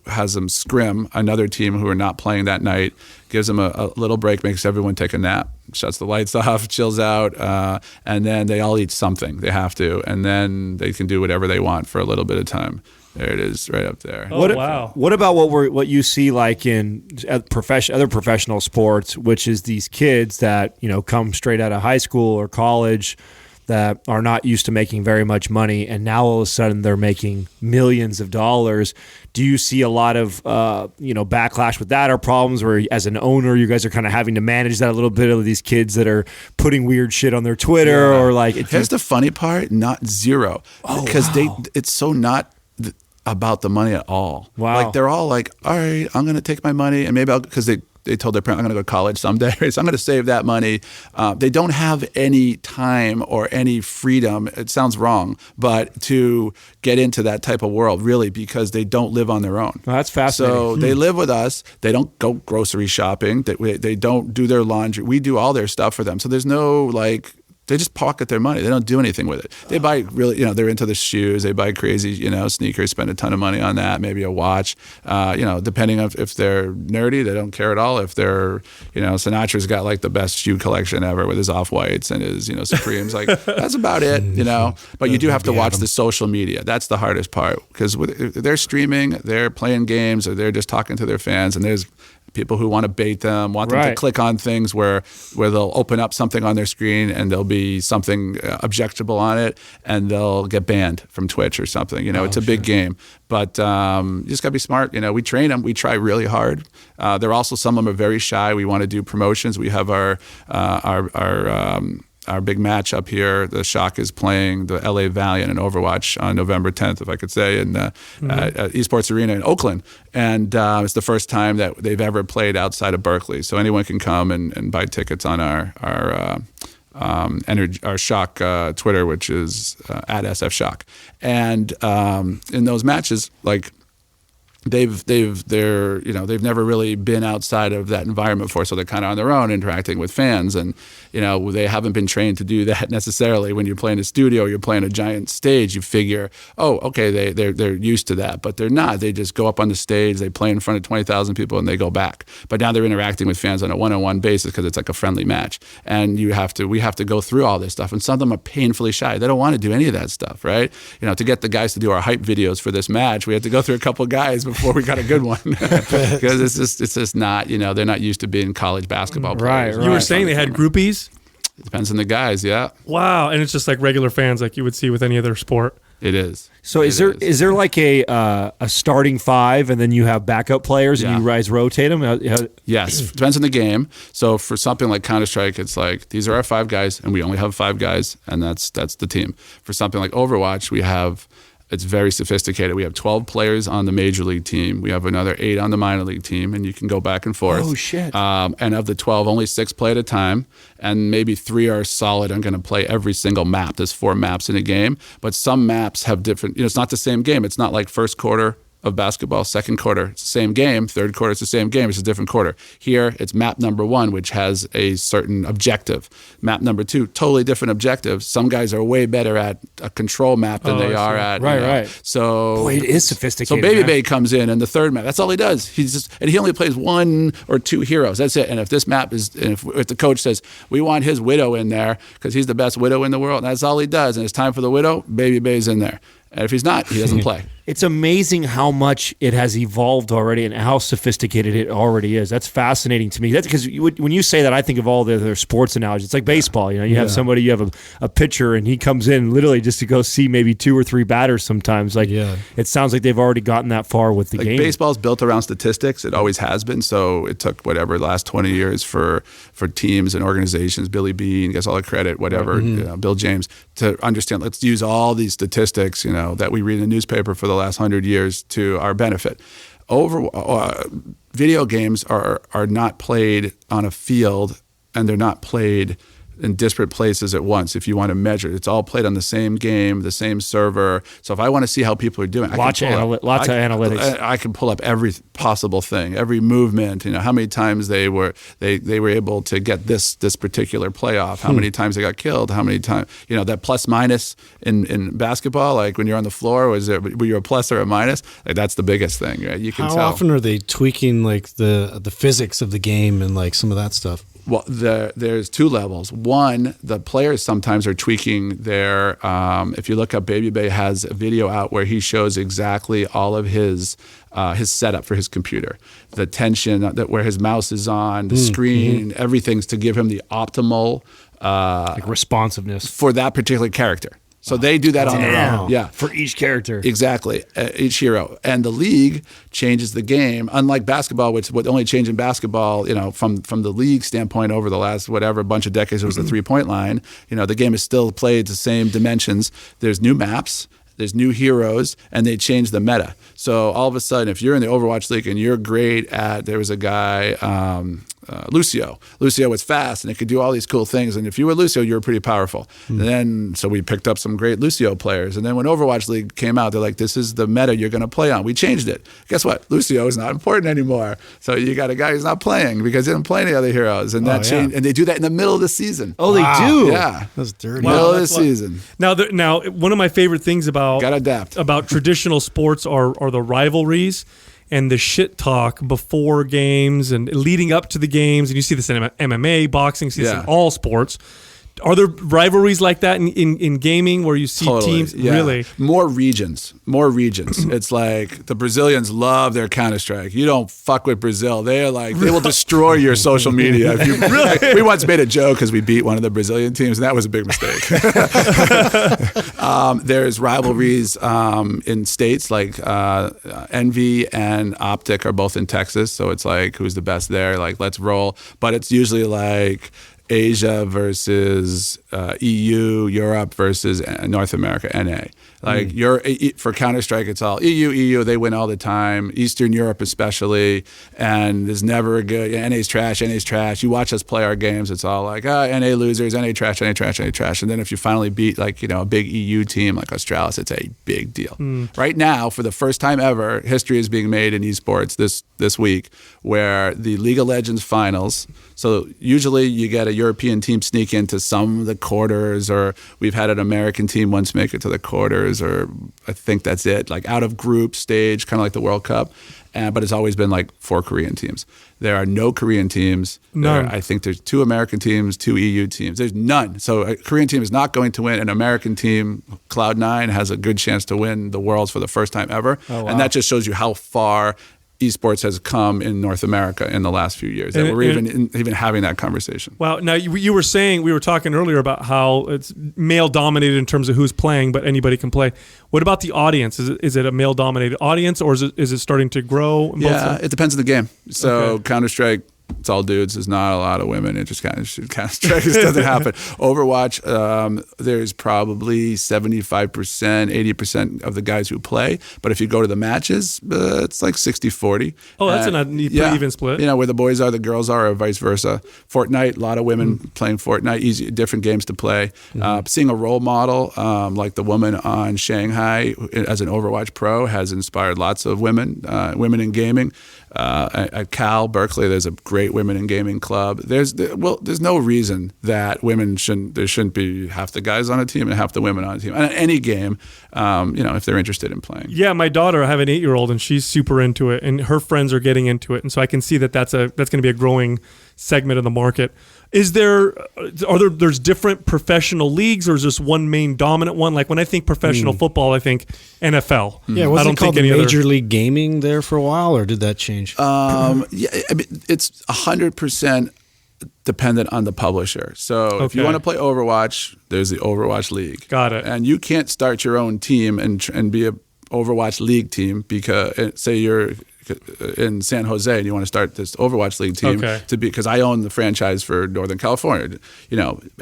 Speaker 5: has them scrim another team who are not playing that night, gives them a little break, makes everyone take a nap, shuts the lights off, chills out, and then they all eat something. They have to, and then they can do whatever they want for a little bit of time. There it is, right up there.
Speaker 4: Oh, wow.
Speaker 2: What about what you see like in other professional sports, which is these kids that come straight out of high school or college that are not used to making very much money, and now all of a sudden they're making millions of dollars. Do you see a lot of backlash with that, or problems where, as an owner, you guys are kind of having to manage that a little bit of these kids that are putting weird shit on their Twitter or like?
Speaker 5: Here's the funny part: not zero, because it's so not about the money at all.
Speaker 2: Wow.
Speaker 5: Like they're all like, all right, I'm going to take my money and maybe because they told their parent, I'm going to go to college someday, so I'm going to save that money. They don't have any time or any freedom, it sounds wrong, but to get into that type of world, really, because they don't live on their own.
Speaker 2: Well, that's fascinating.
Speaker 5: So they live with us. They don't go grocery shopping. They don't do their laundry. We do all their stuff for them. So there's no they just pocket their money. They don't do anything with it. They buy really, they're into the shoes. They buy crazy, sneakers, spend a ton of money on that, maybe a watch. Depending on if they're nerdy, they don't care at all. If they're, Sinatra's got like the best shoe collection ever with his Off-Whites and his, Supremes. Like that's about it, But you do have to watch the social media. That's the hardest part, because they're streaming, they're playing games, or they're just talking to their fans, and there's people who want to bait them, want them to click on things where they'll open up something on their screen and there'll be something objectionable on it, and they'll get banned from Twitch or something. It's a big game, but you just got to be smart. We train them. We try really hard. They're also, some of them are very shy. We want to do promotions. We have our big match up here. The Shock is playing the LA Valiant in Overwatch on November 10th, if I could say, at Esports Arena in Oakland. And it's the first time that they've ever played outside of Berkeley. So anyone can come and buy tickets on our Shock Twitter, which is at SF Shock. And in those matches, they've never really been outside of that environment before, so they're kind of on their own interacting with fans, and they haven't been trained to do that necessarily. When you're playing a studio or you're playing a giant stage, you figure, oh, okay, they're used to that, but they're not. They just go up on the stage, they play in front of 20,000 people, and they go back. But now they're interacting with fans on a one-on-one basis because it's like a friendly match, and we have to go through all this stuff. And some of them are painfully shy. They don't want to do any of that stuff, right? To get the guys to do our hype videos for this match, we had to go through a couple of guys before we got a good one, because it's just not, they're not used to being college basketball players.
Speaker 4: You were saying they had groupies?
Speaker 5: It depends on the guys, yeah.
Speaker 4: Wow, and it's just like regular fans like you would see with any other sport.
Speaker 5: It is.
Speaker 2: So is there like a starting five, and then you have backup players, and you guys rotate them?
Speaker 5: Yes, depends on the game. So for something like Counter-Strike, it's like, these are our 5 guys, and we only have 5 guys, and that's the team. For something like Overwatch, it's very sophisticated. We have 12 players on the major league team. We have another 8 on the minor league team, and you can go back and forth.
Speaker 2: Oh, shit.
Speaker 5: And of the 12, only 6 play at a time, and maybe 3 are solid and going to play every single map. There's 4 maps in a game, but some maps have different, it's not the same game. It's not like first quarter of basketball, second quarter, it's the same game, third quarter, it's the same game, it's a different quarter. Here, it's map number 1, which has a certain objective. Map number 2, totally different objective. Some guys are way better at a control map than they are at.
Speaker 2: Right.
Speaker 5: So,
Speaker 2: boy, it is sophisticated.
Speaker 5: So Baby Bay comes in the third map. That's all he does. He only plays 1 or 2 heroes. That's it. And if this map is, if the coach says, we want his Widow in there because he's the best Widow in the world, and that's all he does, and it's time for the Widow, Baby Bay's in there. And if he's not, he doesn't play.
Speaker 2: It's amazing how much it has evolved already and how sophisticated it already is. That's fascinating to me. That's because when you say that, I think of all the other sports analogies. It's like baseball. You have somebody, you have a pitcher, and he comes in literally just to go see maybe 2 or 3 batters sometimes. It sounds like they've already gotten that far with the game.
Speaker 5: Baseball's built around statistics. It always has been. So it took the last 20 years for teams and organizations, Billy Beane gets all the credit, whatever, Bill James, to understand, let's use all these statistics, that we read in the newspaper for the last 100 years to our benefit. Video games are not played on a field, and they're not played in disparate places at once. If you want to measure, it's all played on the same game, the same server. So if I want to see how people are doing,
Speaker 2: lots of analytics.
Speaker 5: I can pull up every possible thing, every movement. How many times they were able to get this particular playoff, how many times they got killed, how many times that plus minus in basketball. Like when you're on the floor, were you a plus or a minus? Like that's the biggest thing, right? You can tell.
Speaker 3: How often are they tweaking like the physics of the game and like some of that stuff?
Speaker 5: Well, there's two levels. One, the players sometimes are tweaking their. If you look up, Baby Bay has a video out where he shows exactly all of his setup for his computer, the tension where his mouse is on, the screen, everything's to give him the optimal
Speaker 2: like responsiveness
Speaker 5: for that particular character. So they do that on their own. Yeah.
Speaker 2: For each character.
Speaker 5: Exactly. Each hero. And the league changes the game. Unlike basketball, which would only change in basketball, from the league standpoint over the last bunch of decades, it was the 3-point line. The game is still played the same dimensions. There's new maps. There's new heroes, and they change the meta. So all of a sudden, if you're in the Overwatch League and you're great there was a guy, Lucio. Lucio was fast and it could do all these cool things. And if you were Lucio, you were pretty powerful. And then, so we picked up some great Lucio players. And then when Overwatch League came out, they're like, this is the meta you're going to play on. We changed it. Guess what? Lucio is not important anymore. So you got a guy who's not playing because he didn't play any other heroes. And changed, and they do that in the middle of the season.
Speaker 2: Oh, they do?
Speaker 5: Yeah.
Speaker 3: That's dirty.
Speaker 5: Middle of the season.
Speaker 4: Now, one of my favorite things about traditional sports are the rivalries and the shit talk before games and leading up to the games. And you see this in MMA, boxing, you see this in all sports. Are there rivalries like that in gaming where you see teams?
Speaker 5: Yeah.
Speaker 4: Really?
Speaker 5: More regions. It's like the Brazilians love their Counter-Strike. You don't fuck with Brazil. They will destroy your social media. If you, really? We once made a joke because we beat one of the Brazilian teams, and that was a big mistake. There's rivalries in states like Envy and Optic are both in Texas. So it's like, who's the best there? Like, let's roll. But it's usually like Asia versus EU, Europe versus North America, NA. Like for Counter-Strike, it's all EU, they win all the time. Eastern Europe especially, and there's never a good, NA's trash. You watch us play our games, it's all like, NA losers, NA trash. And then if you finally beat a big EU team like Australis, it's a big deal. Right now, for the first time ever, history is being made in esports this week where the League of Legends finals, so usually you get a European team sneak into some of the quarters, or we've had an American team once make it to the quarters, or I think that's it, like out of group stage, kind of like the World Cup. But it's always been like 4 Korean teams. There are no Korean teams.
Speaker 4: None.
Speaker 5: I think there's 2 American teams, 2 EU teams. There's none. So a Korean team is not going to win. An American team, Cloud9, has a good chance to win the Worlds for the first time ever. Oh, wow. And that just shows you how far esports has come in North America in the last few years. That we're even having that conversation.
Speaker 4: Wow. Now, we were talking earlier about how it's male dominated in terms of who's playing, but anybody can play. What about the audience? Is it a male dominated audience, or is it starting to grow?
Speaker 5: Yeah, it depends on the game. So Counter-Strike, it's all dudes. There's not a lot of women. It just Counter-Strike just doesn't happen. Overwatch, there's probably 75%, 80% of the guys who play. But if you go to the matches, it's like 60-40.
Speaker 4: Oh, that's a pretty even split.
Speaker 5: Where the boys are, the girls are, or vice versa. Fortnite, a lot of women playing Fortnite, easy, different games to play. Seeing a role model like the woman on Shanghai as an Overwatch pro has inspired lots of women in gaming. At Cal, Berkeley, there's a great women in gaming club. There's no reason that there shouldn't be half the guys on a team and half the women on a team. And any game, if they're interested in playing.
Speaker 4: Yeah, my daughter, I have an 8-year-old, and she's super into it, and her friends are getting into it, and so I can see that's going to be a growing segment of the market. There's different professional leagues, or is this one main dominant one? Like when I think professional football, I think NFL.
Speaker 3: Yeah, wasn't it called Major League Gaming there for a while, or did that change?
Speaker 5: It's 100% dependent on the publisher. So if you want to play Overwatch, there's the Overwatch League.
Speaker 4: Got it.
Speaker 5: And you can't start your own team and be a Overwatch League team because say you're in San Jose and you want to start this Overwatch League team because I own the franchise for Northern California.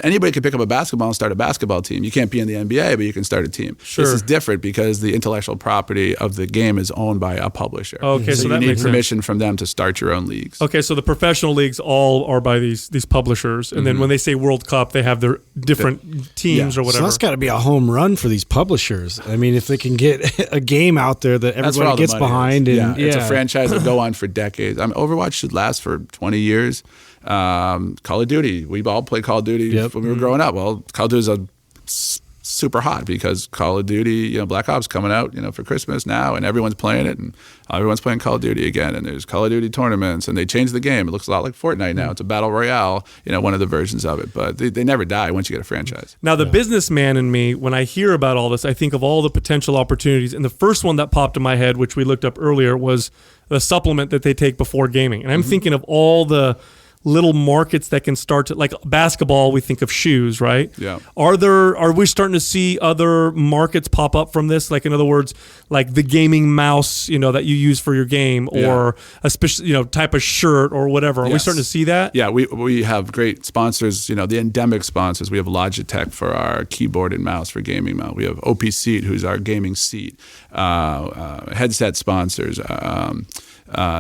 Speaker 5: Anybody can pick up a basketball and start a basketball team. You can't be in the NBA, but you can start a team.
Speaker 4: Sure.
Speaker 5: This is different because the intellectual property of the game is owned by a publisher.
Speaker 4: Okay, so
Speaker 5: you
Speaker 4: that
Speaker 5: need
Speaker 4: makes
Speaker 5: permission from them to start your own leagues.
Speaker 4: Okay, so the professional leagues all are by these publishers, and then when they say World Cup, they have their different teams or whatever.
Speaker 3: So that's got to be a home run for these publishers. I mean, if they can get a game out there that everybody gets behind.
Speaker 5: It's a franchise that go on for decades. Overwatch should last for 20 years. Call of Duty. We all played Call of Duty when we were growing up. Well, Call of Duty is super hot because Call of Duty, Black Ops coming out, for Christmas now, and everyone's playing it, and everyone's playing Call of Duty again, and there's Call of Duty tournaments, and they changed the game. It looks a lot like Fortnite now. It's a battle royale, one of the versions of it, but they never die once you get a franchise.
Speaker 4: Now, the businessman in me, when I hear about all this, I think of all the potential opportunities, and the first one that popped in my head, which we looked up earlier, was the supplement that they take before gaming, and I'm thinking of all the little markets that can start to, like basketball, we think of shoes, right?
Speaker 5: Yeah.
Speaker 4: Are we starting to see other markets pop up from this? Like, in other words, like the gaming mouse, that you use for your game, or a special, type of shirt or whatever. Are we starting to see that?
Speaker 5: Yeah, we have great sponsors, the endemic sponsors. We have Logitech for our keyboard and mouse for gaming mouse. We have OP Seat, who's our gaming seat. Headset sponsors.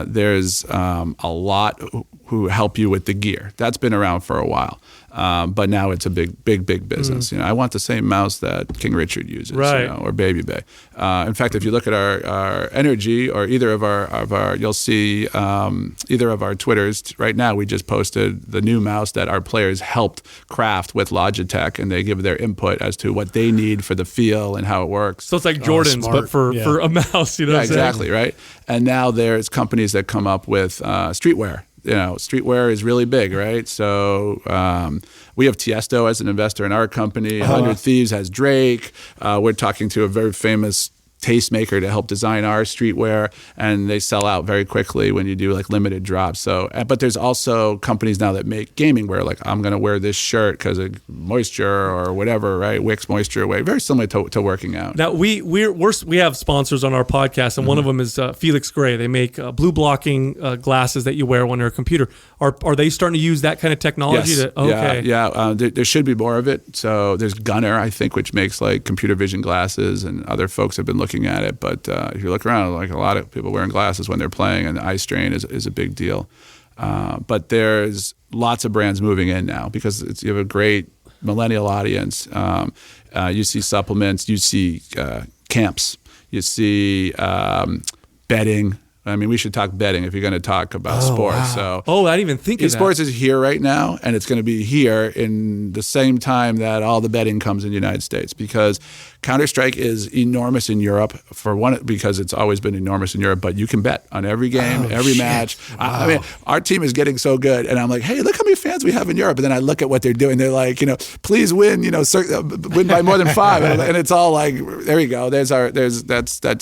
Speaker 5: There's a lot who help you with the gear. That's been around for a while, but now it's a big business. I want the same mouse that King Richard uses,
Speaker 4: right.
Speaker 5: Or Baby Bay. In fact, if you look at our NRG or either of our, you'll see either of our Twitters right now. We just posted the new mouse that our players helped craft with Logitech, and they give their input as to what they need for the feel and how it works.
Speaker 4: So it's like Jordan's, but for a mouse.
Speaker 5: Yeah, exactly, right. And now there's companies that come up with streetwear. Streetwear is really big, right? So we have Tiesto as an investor in our company. 100 Thieves has Drake. We're talking to a very famous tastemaker to help design our streetwear, and they sell out very quickly when you do like limited drops. So, but there's also companies now that make gaming wear. Like, I'm going to wear this shirt because of moisture or whatever, right? Wicks moisture away. Very similar to working out.
Speaker 4: Now we have sponsors on our podcast, and one of them is Felix Gray. They make blue blocking glasses that you wear on your computer. Are they starting to use that kind of technology?
Speaker 5: Yes. There should be more of it. So there's Gunner, I think, which makes like computer vision glasses, and other folks have been looking at it. But if you look around, like a lot of people wearing glasses when they're playing, and eye strain is a big deal. But there's lots of brands moving in now because you have a great millennial audience. You see supplements, you see camps, you see betting. I mean, we should talk betting if you're going to talk about sports.
Speaker 4: Wow. So, I didn't even think of that.
Speaker 5: Esports is here right now, and it's going to be here in the same time that all the betting comes in the United States, because Counter-Strike is enormous in Europe, for one, because it's always been enormous in Europe, but you can bet on every game, every match. Wow. I mean, our team is getting so good, and I'm like, hey, look how many fans we have in Europe. And then I look at what they're doing. They're like, please win, win by more than 5. And it's all like, there you go. That's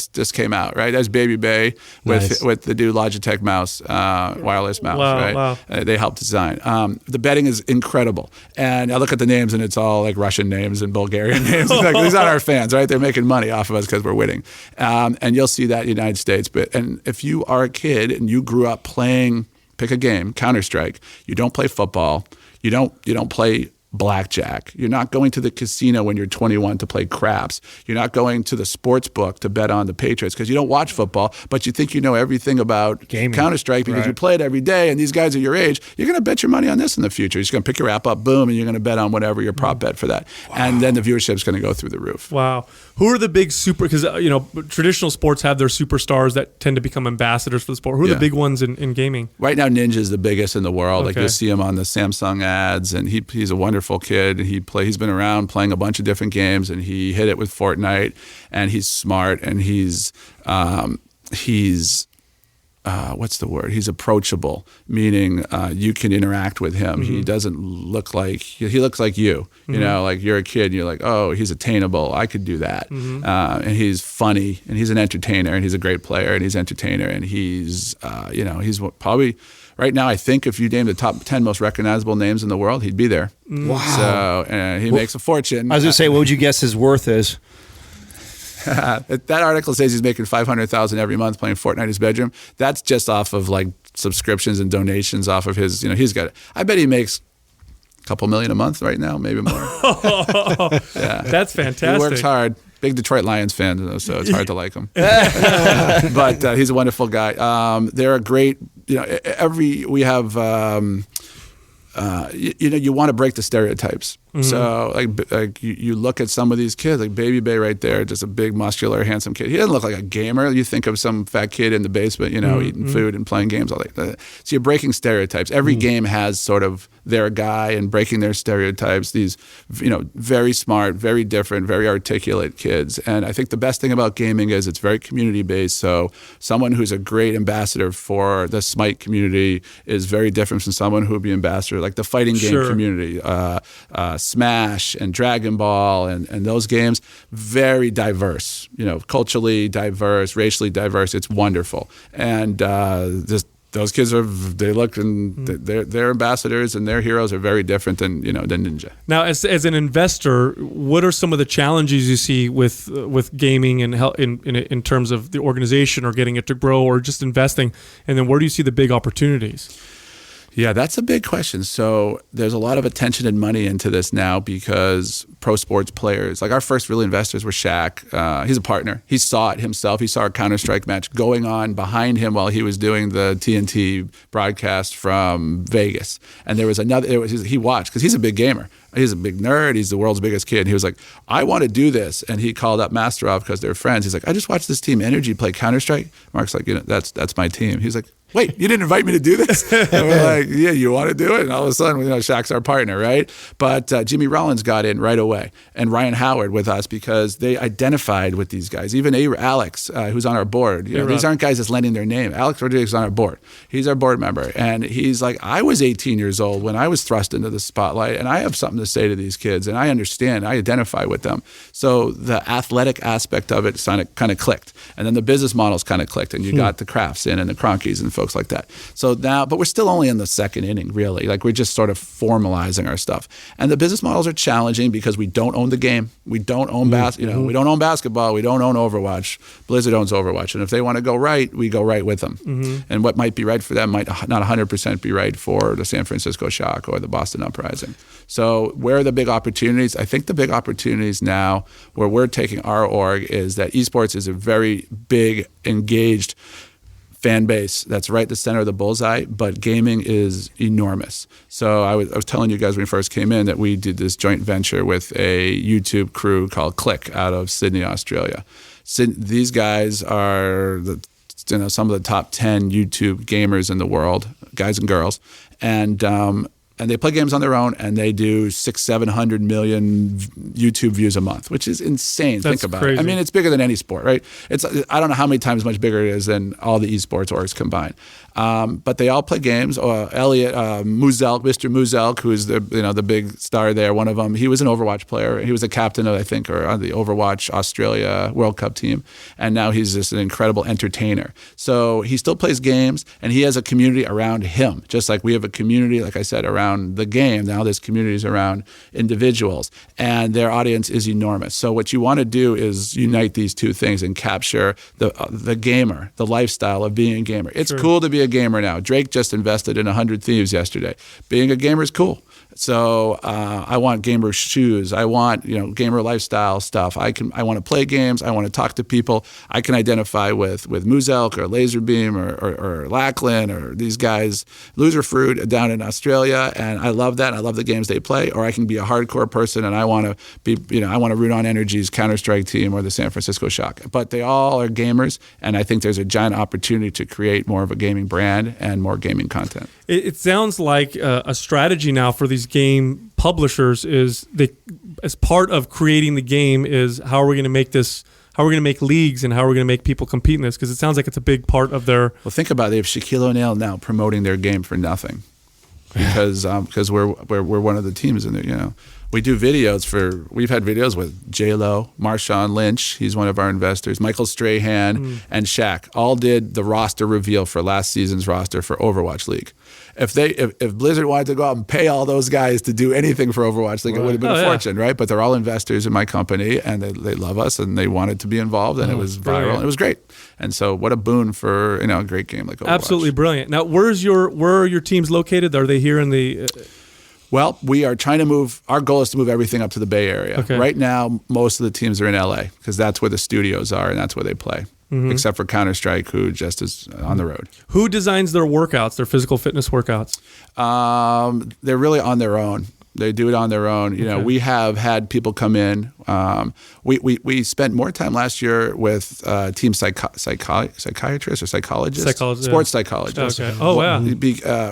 Speaker 5: just came out, right? There's Baby Bay with the new Logitech mouse, wireless mouse, right?
Speaker 4: Wow.
Speaker 5: They helped design. The betting is incredible. And I look at the names, and it's all like Russian names and Bulgarian names. Like, these aren't our fans, right? They're making money off of us because we're winning. And you'll see that in the United States. And if you are a kid and you grew up playing, pick a game, Counter-Strike, you don't play football, you don't play blackjack. You're not going to the casino when you're 21 to play craps. You're not going to the sports book to bet on the Patriots because you don't watch football, but you think you know everything about gaming, Counter-Strike because you play it every day, and these guys are your age. You're going to bet your money on this in the future. You're just going to pick your app up, boom, and you're going to bet on whatever your prop bet for that. Wow. And then the viewership is going to go through the roof.
Speaker 4: Wow. Who are the big because traditional sports have their superstars that tend to become ambassadors for the sport. Who are the big ones in gaming?
Speaker 5: Right now, Ninja's the biggest in the world. Like, you'll see him on the Samsung ads, and he's a wonderful kid. He's been around playing a bunch of different games, and he hit it with Fortnite, and he's smart, and he's what's the word? He's approachable, meaning you can interact with him. Mm-hmm. He doesn't look like he looks like you. Mm-hmm. Like you're a kid, and you're like, oh, he's attainable. I could do that. Mm-hmm. And he's funny, and he's an entertainer, and he's a great player, and he's an entertainer, and he's he's probably. Right now, I think if you name the top 10 most recognizable names in the world, he'd be there.
Speaker 2: Wow.
Speaker 5: So he makes a fortune.
Speaker 2: I was going to say, what would you guess his worth is?
Speaker 5: That article says he's making $500,000 every month playing Fortnite in his bedroom. That's just off of like subscriptions and donations off of his. He's got. I bet he makes a couple million a month right now, maybe more.
Speaker 4: Yeah, that's fantastic.
Speaker 5: He works hard. Big Detroit Lions fan, so it's hard to like him. But he's a wonderful guy. They're a great. We have. You want to break the stereotypes. Mm-hmm. So like you look at some of these kids, like Baby Bay right there, just a big, muscular, handsome kid. He doesn't look like a gamer. You think of some fat kid in the basement, eating food and playing games all day. So you're breaking stereotypes. Every game has sort of their guy and breaking their stereotypes. These, very smart, very different, very articulate kids. And I think the best thing about gaming is it's very community-based. So someone who's a great ambassador for the Smite community is very different from someone who would be ambassador, like the fighting game community. Smash and Dragon Ball and those games, very diverse, culturally diverse, racially diverse. It's wonderful. And those kids they're ambassadors and their heroes are very different than Ninja.
Speaker 4: Now, as an investor, what are some of the challenges you see with gaming and in terms of the organization or getting it to grow or just investing? And then where do you see the big opportunities?
Speaker 5: Yeah, that's a big question. So there's a lot of attention and money into this now because pro sports players, like our first real investors were Shaq. He's a partner. He saw it himself. He saw a Counter-Strike match going on behind him while he was doing the TNT broadcast from Vegas. And there was he watched because he's a big gamer. He's a big nerd. He's the world's biggest kid. And he was like, I want to do this. And he called up Masterov because they're friends. He's like, I just watched this team NRG play Counter-Strike. Mark's like, that's my team. He's like, wait, you didn't invite me to do this? And we're like, yeah, you want to do it? And all of a sudden, Shaq's our partner, right? But Jimmy Rollins got in right away, and Ryan Howard with us because they identified with these guys. Even Alex, who's on our board. These aren't guys that's lending their name. Alex Rodriguez is on our board. He's our board member. And he's like, I was 18 years old when I was thrust into the spotlight, and I have something to say to these kids, and I understand. I identify with them. So the athletic aspect of it kind of clicked. And then the business models kind of clicked, and you got the Crafts in and the Cronkies and folks like that. So now, but we're still only in the second inning, really. Like we're just sort of formalizing our stuff. And the business models are challenging because we don't own the game. We don't own we don't own basketball. We don't own Overwatch. Blizzard owns Overwatch. And if they want to go right, we go right with them. Mm-hmm. And what might be right for them might not 100% be right for the San Francisco Shock or the Boston Uprising. So where are the big opportunities? I think the big opportunities now where we're taking our org is that esports is a very big, engaged fan base that's right at the center of the bullseye, but gaming is enormous. So I was telling you guys when we first came in that we did this joint venture with a YouTube crew called Click out of Sydney, Australia. These guys are some of the top 10 YouTube gamers in the world, guys and girls, and they play games on their own, and they do 600-700 million YouTube views a month, which is insane.
Speaker 4: That's
Speaker 5: Think about
Speaker 4: crazy.
Speaker 5: it. I mean, it's bigger than any sport, right? I don't know how many times much bigger it is than all the esports orgs combined. But they all play games. Elliot Muzelk, Mr. Muzelk, who's the big star there, one of them, he was an Overwatch player. He was the captain of, I think, or on the Overwatch Australia World Cup team, and now he's just an incredible entertainer. So he still plays games, and he has a community around him, just like we have a community, like I said, around the game. Now there's communities around individuals, and their audience is enormous. So what you want to do is unite these two things and capture the gamer, the lifestyle of being a gamer. It's cool to be a gamer now. Drake just invested in 100 Thieves yesterday. Being a gamer is cool. So I want gamer shoes. I want gamer lifestyle stuff. I want to play games. I want to talk to people. I can identify with Muzelk or Laserbeam or Lachlan or these guys, Loser Fruit down in Australia, and I love that. And I love the games they play. Or I can be a hardcore person and I want to be I want to root on NRG's Counter-Strike team or the San Francisco Shock. But they all are gamers, and I think there's a giant opportunity to create more of a gaming brand and more gaming content.
Speaker 4: It sounds like a strategy now for these game publishers is as part of creating the game is how are we going to make this, how are we going to make leagues and how are we going to make people compete in this? Because it sounds like it's a big part of their...
Speaker 5: Well, think about it. They have Shaquille O'Neal now promoting their game for nothing because we're one of the teams in there, We do videos we've had videos with J-Lo, Marshawn Lynch, he's one of our investors, Michael Strahan, and Shaq all did the roster reveal for last season's roster for Overwatch League. if Blizzard wanted to go out and pay all those guys to do anything for Overwatch, like it would have been a fortune, right? But they're all investors in my company, and they love us, and they wanted to be involved, and it was viral, and it was great. And so, what a boon for a great game like Overwatch.
Speaker 4: Absolutely brilliant. Now, where are your teams located? Are they here in the?
Speaker 5: Well, we are trying to move. Our goal is to move everything up to the Bay Area.
Speaker 4: Okay.
Speaker 5: Right now, most of the teams are in LA because that's where the studios are and that's where they play. Except for Counter-Strike, who just is on the road.
Speaker 4: Who designs their workouts, their physical fitness workouts?
Speaker 5: They're really on their own. They do it on their own. We have had people come in. We spent more time last year with team psychiatrists or psychologists, sports psychologists.
Speaker 4: Okay. Oh, wow.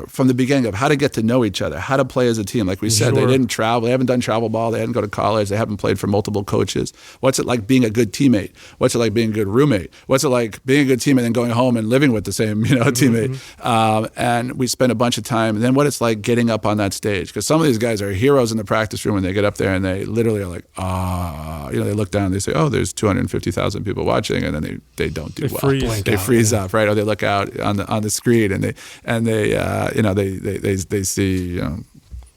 Speaker 5: From the beginning of how to get to know each other, how to play as a team. Like we said, they didn't travel. They haven't done travel ball. They hadn't go to college. They haven't played for multiple coaches. What's it like being a good teammate? What's it like being a good roommate? What's it like being a good teammate and then going home and living with the same teammate? And we spent a bunch of time. And then what it's like getting up on that stage. Because some of these guys are heroes in the practice room when they get up there and they literally are like, they look down and they say, oh, there's 250,000 people watching, and then they don't do well. They freeze up, right? Or they look out on the screen and they see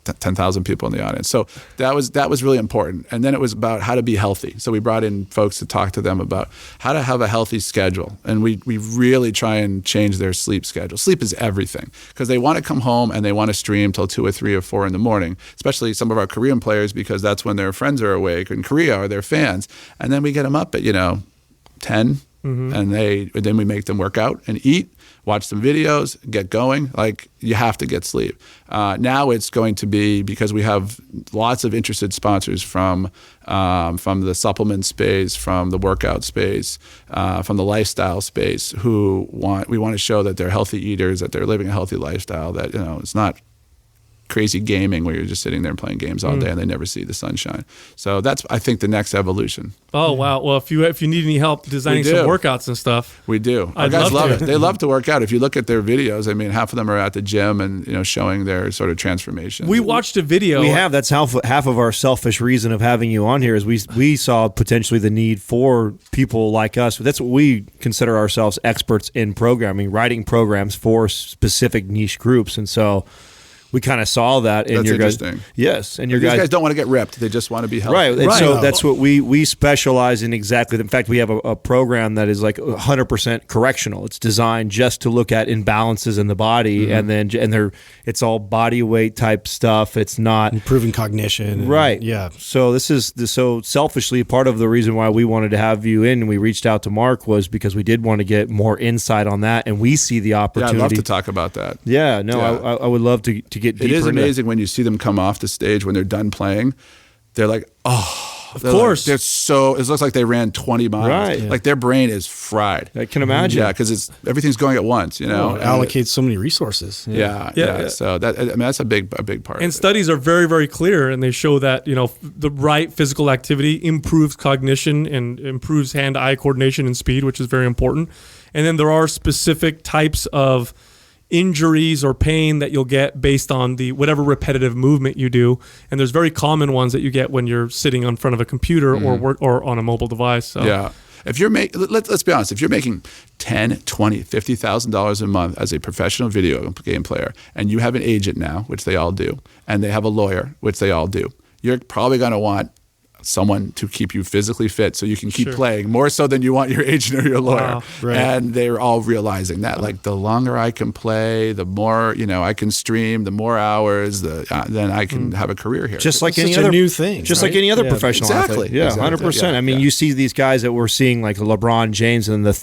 Speaker 5: 10,000 people in the audience. So that was really important. And then it was about how to be healthy. So we brought in folks to talk to them about how to have a healthy schedule. And we really try and change their sleep schedule. Sleep is everything because they want to come home and they want to stream till 2 or 3 or 4 in the morning, especially some of our Korean players because that's when their friends are awake in Korea or their fans. And then we get them up at, 10 and then we make them work out and eat. Watch some videos, get going. Like you have to get sleep. Now it's going to be because we have lots of interested sponsors from the supplement space, from the workout space, from the lifestyle space. We want to show that they're healthy eaters, that they're living a healthy lifestyle. That it's not crazy gaming where you're just sitting there and playing games all day and they never see the sunshine. So that's, I think, the next evolution.
Speaker 4: Oh, wow. Well, if you need any help designing some workouts and stuff.
Speaker 5: We do. Our guys love it. They love to work out. If you look at their videos, I mean, half of them are at the gym and, showing their sort of transformation.
Speaker 4: We watched a video.
Speaker 2: That's half of our selfish reason of having you on here is we saw potentially the need for people like us. That's what we consider ourselves experts in programming, writing programs for specific niche groups. And so we kind of saw that in your guys. Yes, and
Speaker 5: these guys don't want to get ripped; they just want to be healthy.
Speaker 2: Right, and so that's what we specialize in exactly. In fact, we have a program that is like 100% correctional. It's designed just to look at imbalances in the body, and it's all body weight type stuff. It's not
Speaker 3: improving cognition.
Speaker 2: Right.
Speaker 3: Yeah.
Speaker 2: So so selfishly, part of the reason why we wanted to have you in and we reached out to Mark was because we did want to get more insight on that, and we see the opportunity.
Speaker 5: Yeah, I'd love to talk about that.
Speaker 2: Yeah, no, yeah. I would love to get deeper.
Speaker 5: It is amazing when you see them come off the stage when they're done playing. They're like,
Speaker 4: of course.
Speaker 5: Like, it looks like they ran 20 miles. Right. Yeah. Like their brain is fried.
Speaker 2: I can imagine.
Speaker 5: Yeah, because everything's going at once. It
Speaker 3: allocates so many resources.
Speaker 5: Yeah. So that's a big part.
Speaker 4: And studies are very, very clear, and they show that the right physical activity improves cognition and improves hand-eye coordination and speed, which is very important. And then there are specific types of injuries or pain that you'll get based on the whatever repetitive movement you do, and there's very common ones that you get when you're sitting in front of a computer or on a mobile device. So.
Speaker 5: Yeah, if you're let's be honest, if you're making $10,000, $20,000, $50,000 a month as a professional video game player, and you have an agent now, which they all do, and they have a lawyer, which they all do, you're probably going to want someone to keep you physically fit so you can keep playing more so than you want your agent or your lawyer.
Speaker 4: Wow.
Speaker 3: Right.
Speaker 5: And they're all realizing that like the longer I can play, the more, I can stream, the more hours, then I can have a career here.
Speaker 2: Just like any
Speaker 3: other
Speaker 2: other
Speaker 3: new thing.
Speaker 2: Just like any other professional athlete. Yeah,
Speaker 5: exactly.
Speaker 2: 100%. I mean, you see these guys that we're seeing like LeBron James and the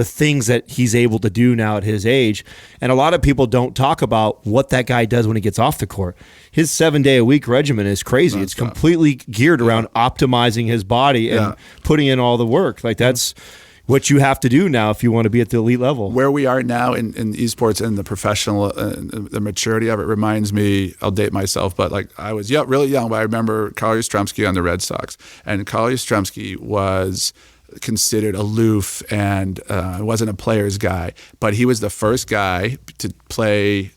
Speaker 2: things that he's able to do now at his age. And a lot of people don't talk about what that guy does when he gets off the court. His 7-day-a-week regimen is crazy. It's completely geared around optimizing his body and putting in all the work. Like that's what you have to do now if you want to be at the elite level.
Speaker 5: Where we are now in esports and the professional, the maturity of it reminds me, I'll date myself, but like I was really young, but I remember Carl Yastrzemski on the Red Sox. And Carl Yastrzemski was considered aloof and wasn't a player's guy, but he was the first guy to play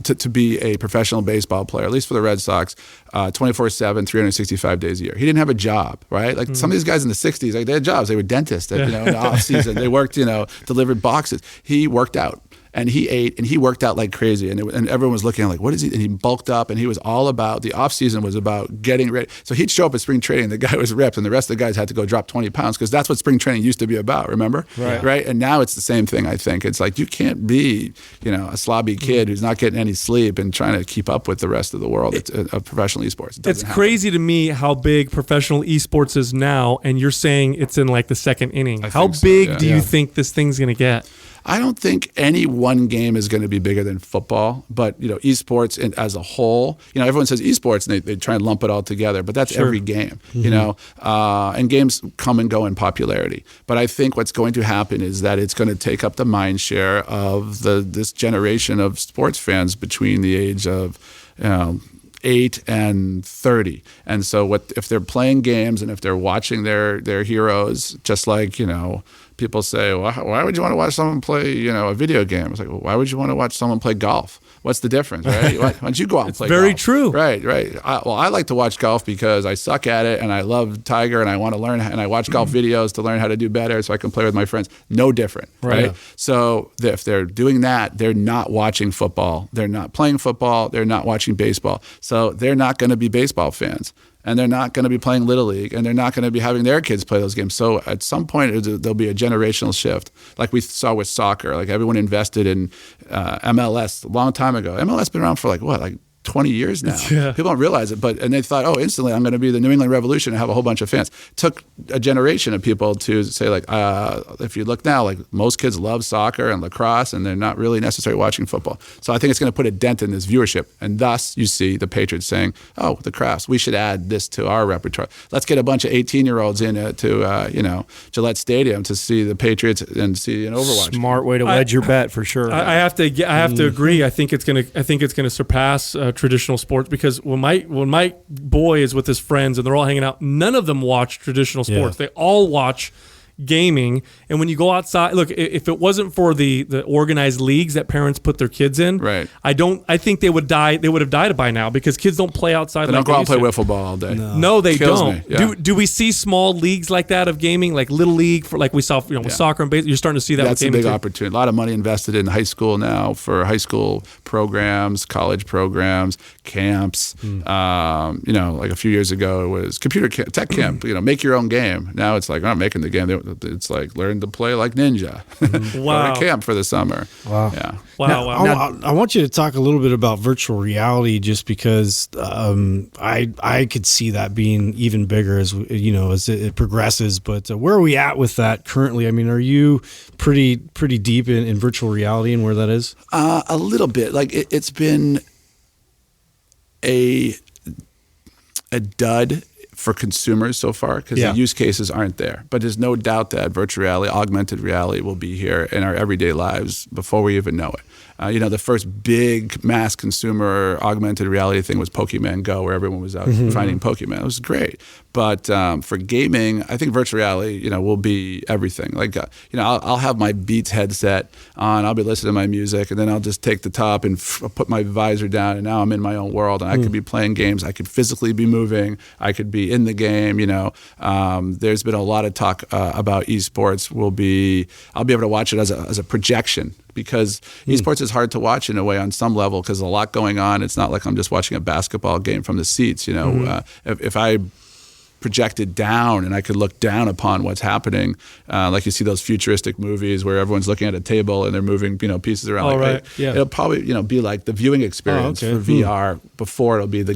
Speaker 5: to be a professional baseball player, at least for the Red Sox, 24/7, 365 days a year. He didn't have a job, right? Like some of these guys in the 60s, like they had jobs. They were dentists, in the off season. They worked, delivered boxes. He worked out. and he ate and he worked out like crazy, and everyone was looking like, what is he? And he bulked up, and he was all about the off season was about getting ready. So he'd show up at spring training, the guy was ripped, and the rest of the guys had to go drop 20 pounds because that's what spring training used to be about. Remember, right? And now it's the same thing. I think it's like you can't be, a slobby kid who's not getting any sleep and trying to keep up with the rest of the world of professional esports.
Speaker 4: It's crazy to me how big professional esports is now, and you're saying it's in like the second inning. How big do you think this thing's going to get?
Speaker 5: I don't think any one game is going to be bigger than football, but esports as a whole, everyone says esports and they try and lump it all together, but that's every game, and games come and go in popularity. But I think what's going to happen is that it's going to take up the mind share of this generation of sports fans between the age of 8 and 30. And so if they're playing games and if they're watching their heroes, just like, people say, well, why would you want to watch someone play, a video game? It's like, well, why would you want to watch someone play golf? What's the difference, right? Why don't you go out and play golf?
Speaker 4: Very true.
Speaker 5: Right. I like to watch golf because I suck at it and I love Tiger and I want to learn, and I watch golf videos to learn how to do better so I can play with my friends. No different, right? Yeah. So if they're doing that, they're not watching football. They're not playing football. They're not watching baseball. So they're not going to be baseball fans. And they're not going to be playing Little League, and they're not going to be having their kids play those games. So at some point, there'll be a generational shift, like we saw with soccer. Like everyone invested in MLS a long time ago. MLS been around for like 20 years now. Yeah. People don't realize it, and they thought, oh, instantly I'm going to be the New England Revolution and have a whole bunch of fans. It took a generation of people to say, like, if you look now, like most kids love soccer and lacrosse, and they're not really necessarily watching football. So I think it's going to put a dent in this viewership, and thus you see the Patriots saying, oh, the Crafts, we should add this to our repertoire. Let's get a bunch of 18-year-olds in to Gillette Stadium to see the Patriots and see an Overwatch.
Speaker 2: Smart way to wedge your bet for sure.
Speaker 4: I have to agree. I think it's going to surpass traditional sports, because when my boy is with his friends and they're all hanging out, none of them watch traditional sports. They all watch gaming. And when you go outside, look, if it wasn't for the organized leagues that parents put their kids in,
Speaker 5: right,
Speaker 4: I think they would have died by now, because kids don't play outside.
Speaker 5: They don't go out and play wiffle ball all day.
Speaker 4: No, they don't.
Speaker 5: Yeah.
Speaker 4: Do we see small leagues like that of gaming, like Little League, for like we saw with soccer and baseball? You're starting to see that.
Speaker 5: That's
Speaker 4: with gaming
Speaker 5: a big
Speaker 4: too.
Speaker 5: opportunity. A lot of money invested in high school now for high school programs, college programs, camps. Like a few years ago, it was tech camp. Make your own game. Now it's like, I'm not making the game. It's like learn to play like ninja.
Speaker 4: Wow.
Speaker 5: Go to camp for the summer.
Speaker 3: Wow.
Speaker 5: Yeah.
Speaker 4: Wow.
Speaker 3: Now,
Speaker 4: Wow.
Speaker 3: I want you to talk a little bit about virtual reality, just because I could see that being even bigger as it progresses. But where are we at with that currently? I mean, are you pretty deep in virtual reality and where that is?
Speaker 5: A little bit. Like it's been a dud for consumers so far, because the use cases aren't there. But there's no doubt that virtual reality, augmented reality will be here in our everyday lives before we even know it. The first big mass consumer augmented reality thing was Pokemon Go, where everyone was out finding Pokemon. It was great. But for gaming, I think virtual reality, will be everything. Like, I'll have my Beats headset on, I'll be listening to my music, and then I'll just take the top and put my visor down, and now I'm in my own world, and I could be playing games. I could physically be moving. I could be in the game. There's been a lot of talk about esports. I'll be able to watch it as a projection, because esports is hard to watch in a way on some level, because there's a lot going on. It's not like I'm just watching a basketball game from the seats. If I projected down and I could look down upon what's happening, like you see those futuristic movies where everyone's looking at a table and they're moving pieces around. It'll probably be like the viewing experience for VR before it'll be the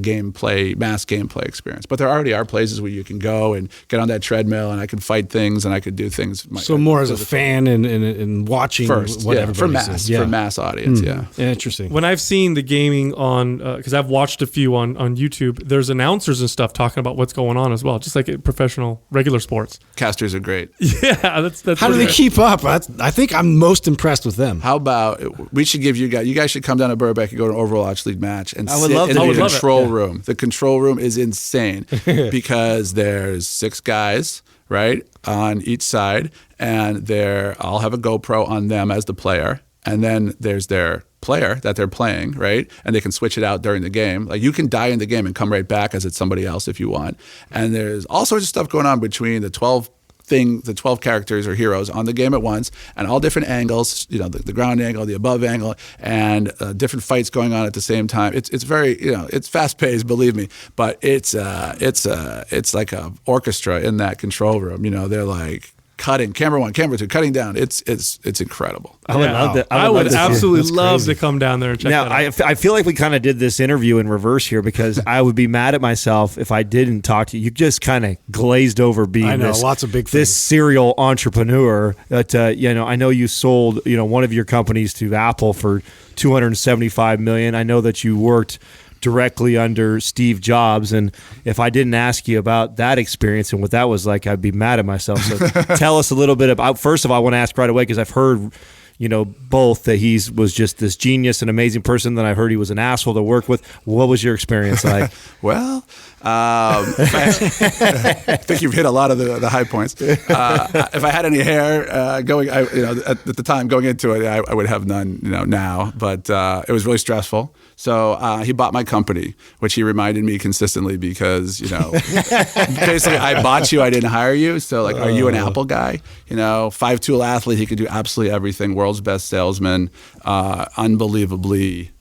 Speaker 5: mass gameplay experience. But there already are places where you can go and get on that treadmill, and I can fight things and I could do things.
Speaker 3: So more as a fan and watching
Speaker 5: first,
Speaker 3: what everybody
Speaker 5: for mass
Speaker 3: says.
Speaker 5: For mass audience.
Speaker 3: Interesting.
Speaker 4: When I've seen the gaming on, because I've watched a few on YouTube, there's announcers and stuff talking about what's going on as well, just like professional regular sports.
Speaker 5: Casters are great.
Speaker 4: Yeah, that's
Speaker 3: how do they keep up? I think I'm most impressed with them.
Speaker 5: How about we should give you guys should come down to Burbank and go to an Overwatch League match and sit in the control room. The control room is insane because there's 6 guys, right, on each side, and I'll have a GoPro on them as the player, and then there's their player that they're playing, right? And they can switch it out during the game. Like, you can die in the game and come right back as it's somebody else if you want. And there's all sorts of stuff going on between the 12 the 12 characters or heroes on the game at once, and all different angles, the ground angle, the above angle, and different fights going on at the same time. It's very, it's fast paced, believe me, but it's like a orchestra in that control room. They're like cutting, camera 1, camera 2, cutting down. It's incredible.
Speaker 2: I would love that.
Speaker 4: I would absolutely love
Speaker 3: crazy.
Speaker 4: to come down there and check that out.
Speaker 2: I feel like we kind of did this interview in reverse here, because I would be mad at myself if I didn't talk to you. You just kind of glazed over being
Speaker 3: lots of big
Speaker 2: this
Speaker 3: things.
Speaker 2: serial entrepreneur. That I know you sold one of your companies to Apple for $275 million. I know that you worked directly under Steve Jobs, and if I didn't ask you about that experience and what that was like, I'd be mad at myself. So tell us a little bit about. First of all, I want to ask right away, because I've heard both that he was just this genius and amazing person. Then I heard he was an asshole to work with. What was your experience like?
Speaker 5: Well, I think you've hit a lot of the high points. If I had any hair at the time going into it, I would have none, now. But it was really stressful. So he bought my company, which he reminded me consistently, because basically I bought you, I didn't hire you. So like, are you an Apple guy? 5'2" athlete, he could do absolutely everything. World's best salesman, unbelievably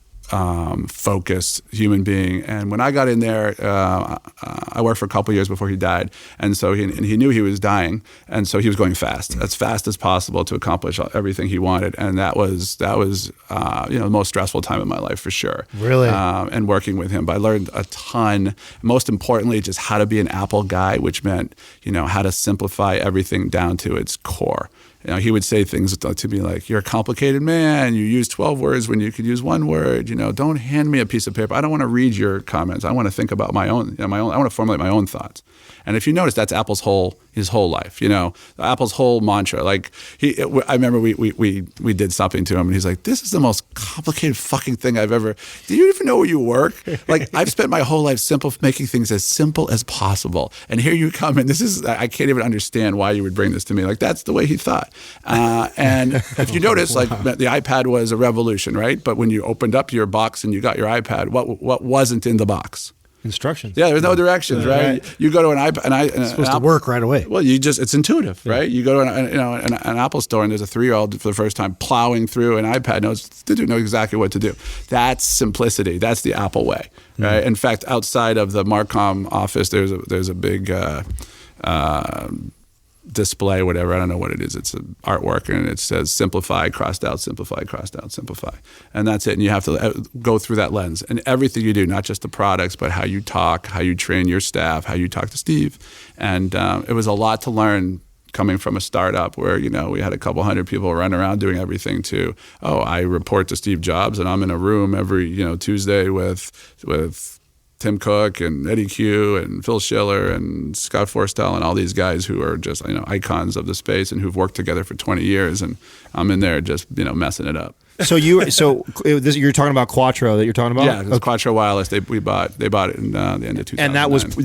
Speaker 5: focused human being. And when I got in there, I worked for a couple of years before he died, and so he knew he was dying, and so he was going fast as possible to accomplish everything he wanted. And that was the most stressful time of my life, for sure.
Speaker 2: Really?
Speaker 5: And working with him, but I learned a ton. Most importantly, just how to be an Apple guy, which meant how to simplify everything down to its core. He would say things to me like, "You're a complicated man. You use 12 words when you could use 1 word. Don't hand me a piece of paper. I don't want to read your comments. I want to think about my own. I want to formulate my own thoughts." And if you notice, that's Apple's his whole life. Apple's whole mantra. Like I remember we did something to him, and he's like, "This is the most complicated fucking thing I've ever. Do you even know where you work? Like, I've spent my whole life making things as simple as possible, and here you come, and I can't even understand why you would bring this to me." Like, that's the way he thought. And if you notice, like, the iPad was a revolution, right? But when you opened up your box and you got your iPad, what wasn't in the box?
Speaker 2: Instructions.
Speaker 5: Yeah, there's no directions, right? You go to an iPad,
Speaker 3: It's supposed to work right away.
Speaker 5: Well, it's intuitive, right? You go to an Apple store, and there's a 3-year-old for the first time plowing through an iPad, knows exactly what to do. That's simplicity. That's the Apple way, right? In fact, outside of the Marcom office, there's a big display, whatever, I don't know what it is. It's an artwork, and it says simplify, crossed out, simplify, crossed out, simplify. And that's it. And you have to go through that lens. And everything you do, not just the products, but how you talk, how you train your staff, how you talk to Steve. And it was a lot to learn coming from a startup where, we had a couple hundred people running around doing everything to, I report to Steve Jobs, and I'm in a room every, Tuesday with Tim Cook and Eddie Q and Phil Schiller and Scott Forstall and all these guys who are just icons of the space and who've worked together for 20 years, and I'm in there just messing it up.
Speaker 2: So you're talking about Quattro that you're talking about?
Speaker 5: Yeah, it was Quattro Wireless. They bought it in the end of 2009.
Speaker 2: And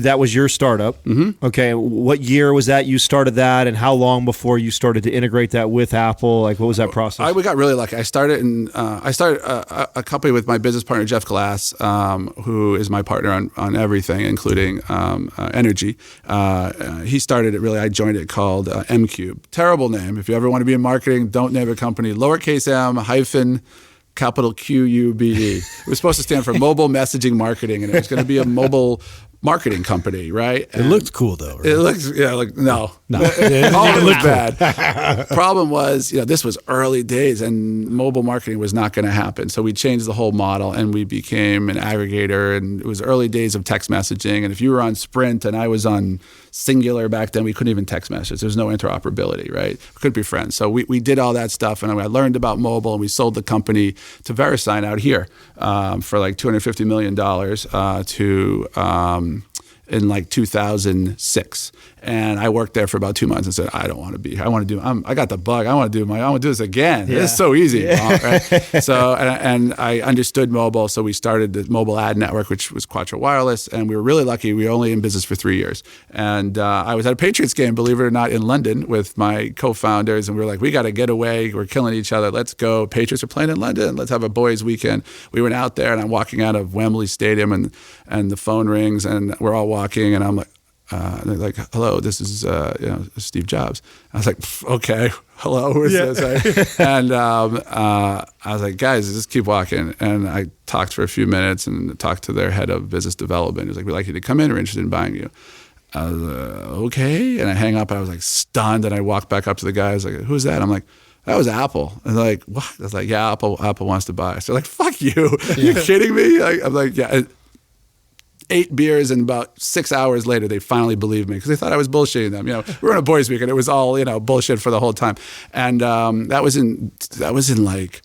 Speaker 2: that was your startup.
Speaker 5: Mm-hmm.
Speaker 2: Okay, what year was that you started that, and how long before you started to integrate that with Apple? Like, what was that process?
Speaker 5: We got really lucky. I started a company with my business partner Jeff Glass, who is my partner on everything, including NRG. He started it really. I joined it, called M-Cube. Terrible name. If you ever want to be in marketing, don't name a company lowercase m hyphen capital QUBE. It was supposed to stand for Mobile Messaging Marketing, and it was going to be a mobile marketing company, right?
Speaker 3: It looked cool though, right?
Speaker 5: It looks, no. All it was bad. Problem was, this was early days, and mobile marketing was not going to happen. So we changed the whole model, and we became an aggregator, and it was early days of text messaging. And if you were on Sprint and I was on Singular back then, we couldn't even text message. There's no interoperability, right? We couldn't be friends. So we did all that stuff, and I learned about mobile, and we sold the company to VeriSign out here for like $250 million in like 2006. And I worked there for about 2 months and said, I don't want to be here. I got the bug. I want to do this again. Yeah. It's so easy. Right? So, and I understood mobile. So we started the mobile ad network, which was Quattro Wireless. And we were really lucky. We were only in business for 3 years. And I was at a Patriots game, believe it or not, in London with my co-founders. And we were like, we got to get away. We're killing each other. Let's go. Patriots are playing in London. Let's have a boys' weekend. We went out there, and I'm walking out of Wembley Stadium, and the phone rings, and we're all walking. And I'm like, they're like, hello, this is Steve Jobs. I was like, okay, hello, who is this? And I was like, guys, just keep walking. And I talked for a few minutes and talked to their head of business development. He was like, we'd like you to come in. We're interested in buying you. I was okay. And I hang up and I was like stunned. And I walked back up to the guy. I was like, who's that? I'm like, that was Apple. And they're like, what? I was like, yeah, Apple wants to buy us. They're like, fuck you. You kidding me? I'm like, yeah. 8 beers and about 6 hours later, they finally believed me because they thought I was bullshitting them. We were on a boys' week and it was all bullshit for the whole time. And that was in like,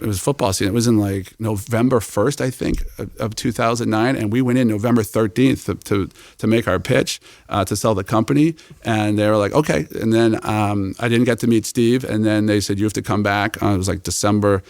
Speaker 5: it was football season. It was in like November 1st, I think, of 2009, and we went in November 13th to make our pitch to sell the company. And they were like, okay. And then I didn't get to meet Steve, and then they said you have to come back. It was like December.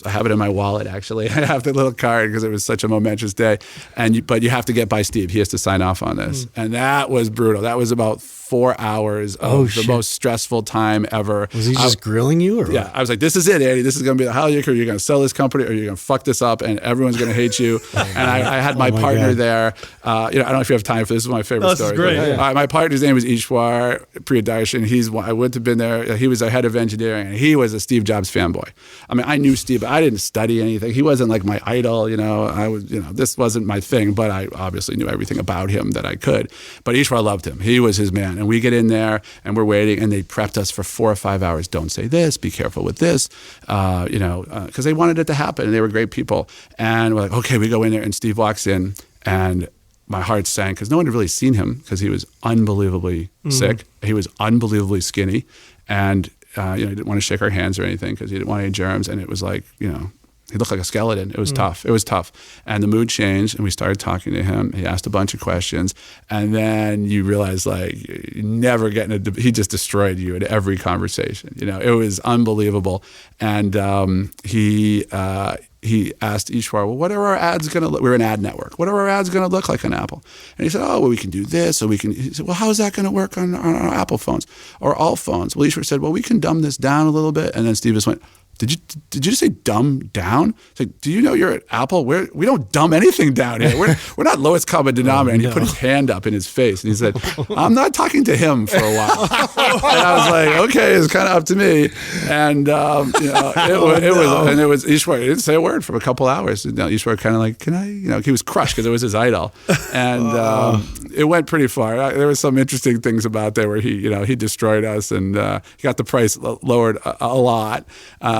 Speaker 5: I have it in my wallet, actually. I have the little card because it was such a momentous day. But you have to get by Steve. He has to sign off on this. And that was brutal. That was about 4 hours of the most stressful time ever.
Speaker 3: Was he just grilling you? Or
Speaker 5: yeah.
Speaker 3: what?
Speaker 5: I was like, this is it, Andy. This is going to be the highlight of your career. You're going to sell this company or you're going to fuck this up and everyone's going to hate you. And I had my partner there. I don't know if you have time for this. This is my favorite story.
Speaker 4: This is great.
Speaker 5: My partner's name was Ishwar Priyadarshan. I wouldn't have been there. He was our head of engineering and he was a Steve Jobs fanboy. I mean, I knew Steve, but I didn't study anything. He wasn't like my idol. I was, this wasn't my thing, but I obviously knew everything about him that I could. But Ishwar loved him. He was his man. And we get in there and we're waiting, and they prepped us for 4 or 5 hours. Don't say this. Be careful with this. Because they wanted it to happen, and they were great people. And we're like, okay, we go in there, and Steve walks in, and my heart sank because no one had really seen him because he was unbelievably sick. He was unbelievably skinny, and he didn't want to shake our hands or anything because he didn't want any germs. And it was like, he looked like a skeleton. It was tough. It was tough. And the mood changed, and we started talking to him. He asked a bunch of questions. And then you realize, like, you're never getting he just destroyed you in every conversation. It was unbelievable. And he asked Ishwar, well, what are our ads going to look? We're an ad network. What are our ads going to look like on Apple? And he said, oh, well, we can do this. He said, well, how is that going to work on our Apple phones or all phones? Well, Ishwar said, well, we can dumb this down a little bit. And then Steve just went, Did you just say dumb down? It's like, do you know you're at Apple? We don't dumb anything down here. We're not lowest common denominator. And he put his hand up in his face and he said, I'm not talking to him for a while. And I was like, okay, it's kind of up to me. And it was Ishwar. He didn't say a word for a couple hours. Ishwar kind of like, can I? He was crushed because it was his idol. And it went pretty far. There was some interesting things about there where he destroyed us and he got the price lowered a lot.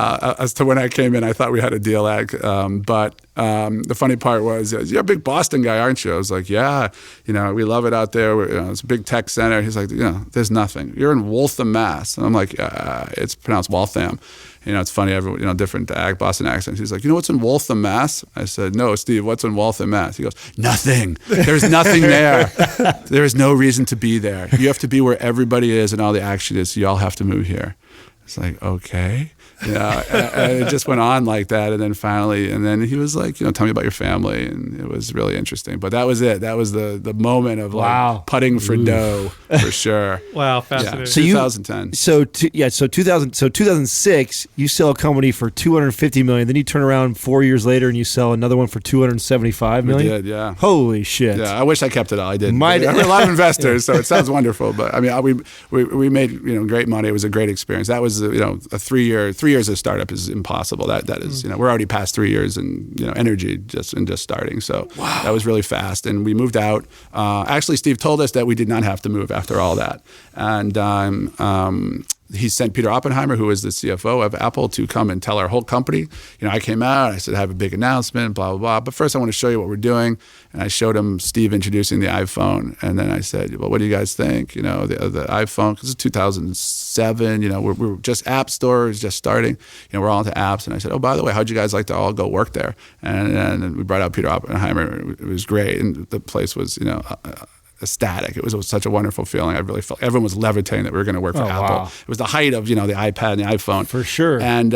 Speaker 5: As to when I came in, I thought we had a deal. But the funny part was, you're a big Boston guy, aren't you? I was like, yeah, we love it out there. It's a big tech center. He's like, there's nothing. You're in Waltham, Mass. And I'm like, it's pronounced Waltham. It's funny, everyone, different Boston accents. He's like, what's in Waltham, Mass? I said, no, Steve, what's in Waltham, Mass? He goes, nothing. There's nothing there. There is no reason to be there. You have to be where everybody is and all the action is. So you all have to move here. It's like, okay. And it just went on like that. And then finally, he was like, tell me about your family. And it was really interesting. But that was it. That was the moment of like putting for dough for sure.
Speaker 4: Wow, fascinating.
Speaker 5: Yeah. So 2010.
Speaker 2: So 2006, you sell a company for $250 million. Then you turn around 4 years later and you sell another one for $275 million.
Speaker 5: We did, yeah.
Speaker 2: Holy shit.
Speaker 5: Yeah, I wish I kept it all. I didn't. We're a lot of investors, so it sounds wonderful. But I mean, we made great money. It was a great experience. That was a 3 years of startup is impossible. That is we're already past 3 years in NRG just starting. So that was really fast, and we moved out. Actually, Steve told us that we did not have to move after all that, and he sent Peter Oppenheimer, who was the CFO of Apple, to come and tell our whole company. I came out, I said, I have a big announcement, blah, blah, blah. But first I want to show you what we're doing. And I showed him Steve introducing the iPhone. And then I said, well, what do you guys think? The iPhone, because it's 2007, we're just App Store is just starting. We're all into apps. And I said, oh, by the way, how'd you guys like to all go work there? And we brought out Peter Oppenheimer. It was great. And the place was, ecstatic. It was such a wonderful feeling. I really felt everyone was levitating that we were going to work for Apple. Wow. It was the height of the iPad and the iPhone.
Speaker 2: For sure.
Speaker 5: And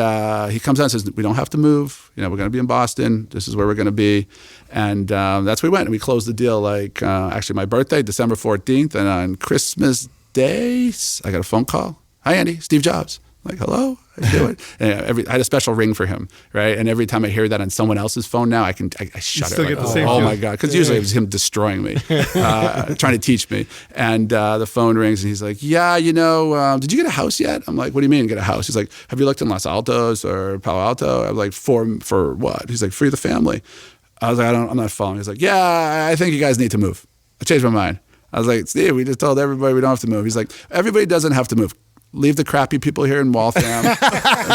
Speaker 5: he comes out and says, we don't have to move. We're going to be in Boston. This is where we're going to be. And that's where we went. And we closed the deal actually my birthday, December 14th. And on Christmas Day, I got a phone call. Hi, Andy. Steve Jobs. Like, hello, how you doing? And I had a special ring for him, right? And every time I hear that on someone else's phone now, I shudder.
Speaker 4: still
Speaker 5: like,
Speaker 4: get the same
Speaker 5: oh
Speaker 4: feeling.
Speaker 5: my God. Because usually it was him destroying me, trying to teach me. And the phone rings and he's like, yeah, did you get a house yet? I'm like, what do you mean get a house? He's like, have you looked in Los Altos or Palo Alto? I'm like, for what? He's like, for the family. I was like, I'm not following. He's like, yeah, I think you guys need to move. I changed my mind. I was like, Steve, we just told everybody we don't have to move. He's like, everybody doesn't have to move. Leave the crappy people here in Waltham and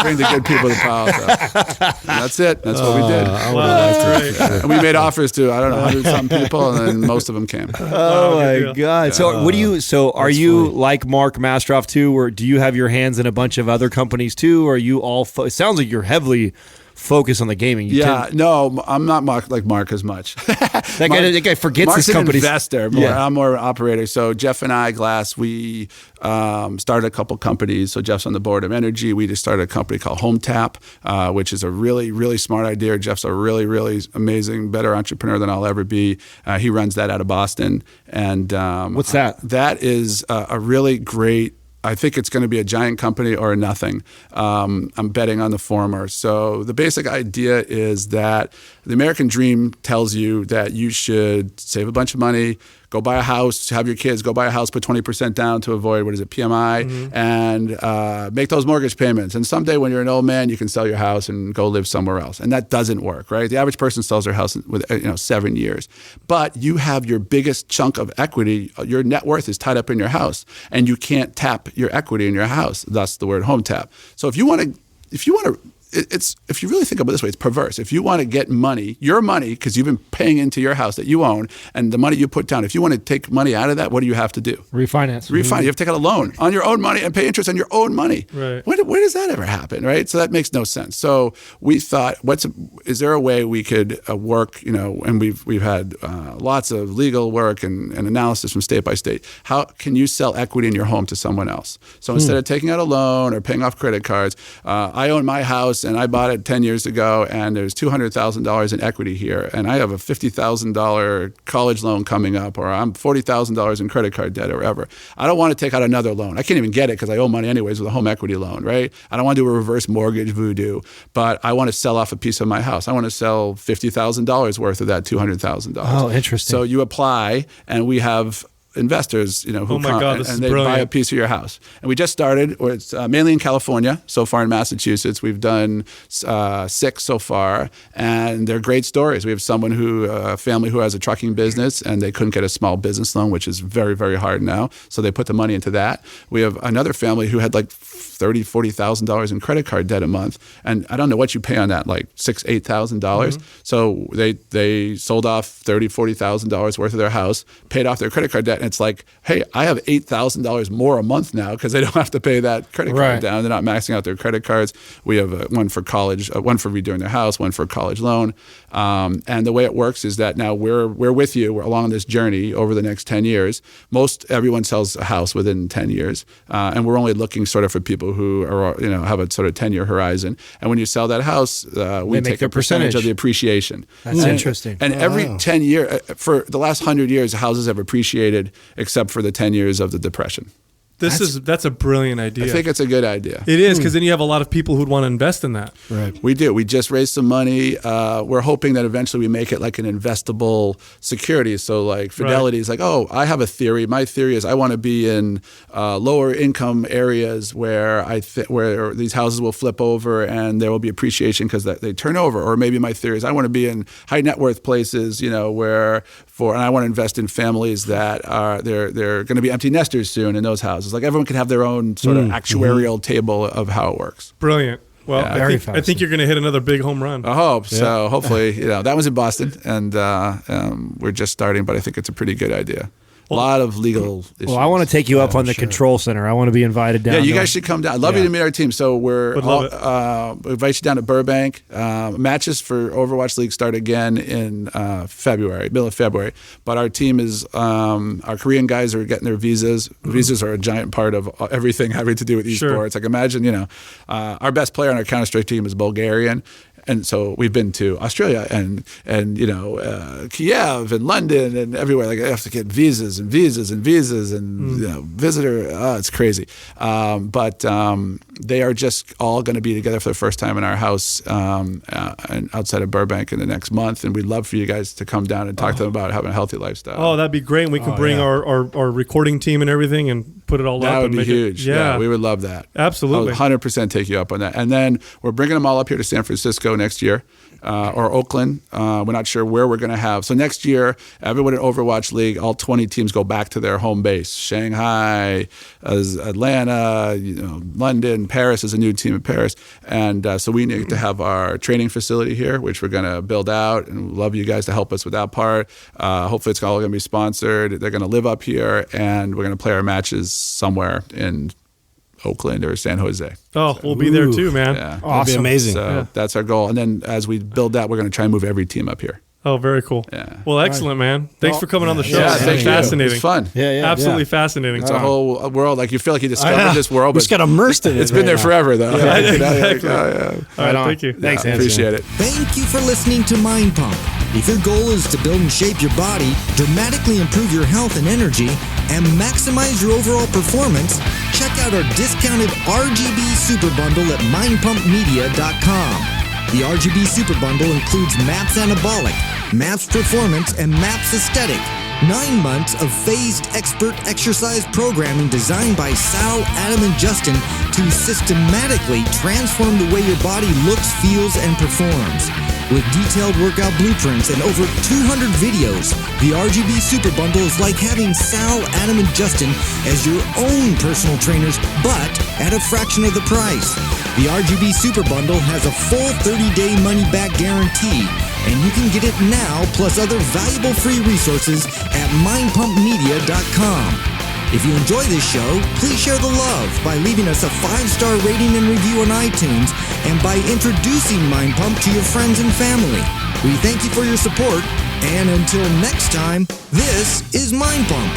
Speaker 5: bring the good people to Palo Alto. And that's it. That's what we did.
Speaker 4: That's great.
Speaker 5: And we made offers to, 100-something people, and then most of them came.
Speaker 2: Oh my God! So are you like Mark Mastroff too, or do you have your hands in a bunch of other companies too? Or are you all? It sounds like you're heavily focused on the gaming.
Speaker 5: No, I'm not like Mark as much.
Speaker 2: That guy forgets
Speaker 5: Mark's
Speaker 2: his company.
Speaker 5: An investor. I'm more an operator. So Jeff and I, Glass, we started a couple companies. So Jeff's on the board of NRG. We just started a company called HomeTap, which is a really, really smart idea. Jeff's a really, really amazing, better entrepreneur than I'll ever be. He runs that out of Boston. And
Speaker 2: what's that?
Speaker 5: That is a really great. I think it's going to be a giant company or nothing. I'm betting on the former. So the basic idea is that the American dream tells you that you should save a bunch of money, go buy a house, have your kids, go buy a house, put 20% down to avoid, PMI, and make those mortgage payments. And someday when you're an old man, you can sell your house and go live somewhere else. And that doesn't work, right? The average person sells their house with 7 years. But you have your biggest chunk of equity, your net worth is tied up in your house, and you can't tap your equity in your house, thus the word home tap. So if you want to, if you really think about it this way, it's perverse. If you want to get money, your money, because you've been paying into your house that you own, and the money you put down, if you want to take money out of that, what do you have to do?
Speaker 2: Refinance.
Speaker 5: You have to take out a loan on your own money and pay interest on your own money.
Speaker 4: Right.
Speaker 5: Where does that ever happen, right? So that makes no sense. So we thought, is there a way we could work, and we've had lots of legal work and analysis from state by state. How can you sell equity in your home to someone else? So instead of taking out a loan or paying off credit cards, I own my house and I bought it 10 years ago, and there's $200,000 in equity here, and I have a $50,000 college loan coming up, or I'm $40,000 in credit card debt or whatever. I don't want to take out another loan. I can't even get it because I owe money anyways with a home equity loan, right? I don't want to do a reverse mortgage voodoo, but I want to sell off a piece of my house. I want to sell $50,000 worth of that $200,000.
Speaker 2: Oh, interesting.
Speaker 5: So you apply, and we have investors, who come and they buy a piece of your house. And we just started, or it's mainly in California, so far in Massachusetts. We've done 6 so far, and they're great stories. We have a family who has a trucking business, and they couldn't get a small business loan, which is very, very hard now. So they put the money into that. We have another family who had like $30,000, $40,000 in credit card debt a month. And I don't know what you pay on that, like $6,000, $8,000. So they sold off $30,000, $40,000 worth of their house, paid off their credit card debt. And it's like, hey, I have $8,000 more a month now because they don't have to pay that credit card down. They're not maxing out their credit cards. We have one for college, one for redoing their house, one for a college loan. And the way it works is that now we're with you. We're along this journey over the next 10 years. Everyone sells a house within 10 years. And we're only looking sort of for people who are, have a sort of 10-year horizon. And when you sell that house, we take a percentage of the appreciation.
Speaker 2: That's interesting.
Speaker 5: And every 10 years, for the last 100 years, houses have appreciated except for the 10 years of the Depression.
Speaker 4: That's a brilliant idea.
Speaker 5: I think it's a good idea.
Speaker 4: It is, because then you have a lot of people who'd want to invest in that.
Speaker 5: Right. We do. We just raised some money. We're hoping that eventually we make it like an investable security. So like Fidelity is like, oh, I have a theory. My theory is I want to be in lower income areas where where these houses will flip over and there will be appreciation because they turn over. Or maybe my theory is I want to be in high net worth places, and I want to invest in families that are they're going to be empty nesters soon in those houses. Like everyone can have their own sort of actuarial table of how it works.
Speaker 4: Brilliant. Well, I think you're going to hit another big home run.
Speaker 5: I hope so. Hopefully, that was in Boston, and we're just starting, but I think it's a pretty good idea. A lot of legal issues.
Speaker 2: Well, I want to take you up on the control center. I want to be invited down.
Speaker 5: Yeah, you guys should come down. I'd love you to meet our team. So we invite you down to Burbank. Matches for Overwatch League start again in middle of February. But our team is, our Korean guys are getting their visas. Visas are a giant part of everything having to do with esports.
Speaker 4: Sure.
Speaker 5: Like imagine, our best player on our Counter-Strike team is Bulgarian. And so we've been to Australia and Kiev and London and everywhere. Like I have to get visas and visitor. It's crazy. they are just all going to be together for the first time in our house and outside of Burbank in the next month. And we'd love for you guys to come down and talk to them about having a healthy lifestyle.
Speaker 4: Oh, that'd be great. And we can bring our recording team and everything and put it all
Speaker 5: that
Speaker 4: up.
Speaker 5: Would
Speaker 4: and
Speaker 5: be huge. Yeah, we would love that.
Speaker 4: Absolutely.
Speaker 5: I'll 100% take you up on that. And then we're bringing them all up here to San Francisco next year. Or Oakland. We're not sure where we're going to have. So next year, everyone in Overwatch League, all 20 teams go back to their home base. Shanghai, Atlanta, London, Paris is a new team in Paris. And so we need to have our training facility here, which we're going to build out, and we'd love you guys to help us with that part. Hopefully it's all going to be sponsored. They're going to live up here, and we're going to play our matches somewhere in Oakland or San Jose.
Speaker 4: Oh, we'll be there too, man.
Speaker 5: Yeah.
Speaker 3: Awesome. That'd be amazing.
Speaker 5: So that's our goal. And then as we build that, we're going to try and move every team up here.
Speaker 4: Oh, very cool.
Speaker 5: Yeah.
Speaker 4: Well, excellent, man. Thanks for coming on the show.
Speaker 5: Yeah,
Speaker 4: It's
Speaker 5: thank you.
Speaker 4: fascinating.
Speaker 5: It's fun.
Speaker 4: Absolutely fascinating.
Speaker 5: It's a whole world. Like you feel like you discovered this world,
Speaker 3: We
Speaker 5: but
Speaker 3: just got immersed in it.
Speaker 5: it's been there forever, though.
Speaker 4: Yeah,
Speaker 5: Like,
Speaker 4: exactly.
Speaker 5: yeah.
Speaker 4: All right, thank you.
Speaker 2: Thanks, Anthony.
Speaker 5: Appreciate it.
Speaker 6: Thank you for listening to Mind Pump. If your goal is to build and shape your body, dramatically improve your health and energy, and maximize your overall performance, check out our discounted RGB Super Bundle at mindpumpmedia.com. The RGB Super Bundle includes MAPS Anabolic, MAPS Performance, and MAPS Aesthetic. 9 months of phased expert exercise programming designed by Sal, Adam, and Justin to systematically transform the way your body looks, feels, and performs. With detailed workout blueprints and over 200 videos, the RGB Super Bundle is like having Sal, Adam, and Justin as your own personal trainers, but at a fraction of the price. The RGB Super Bundle has a full 30-day money-back guarantee, and you can get it now plus other valuable free resources at mindpumpmedia.com. If you enjoy this show, please share the love by leaving us a 5-star rating and review on iTunes and by introducing Mind Pump to your friends and family. We thank you for your support, and until next time, this is Mind Pump.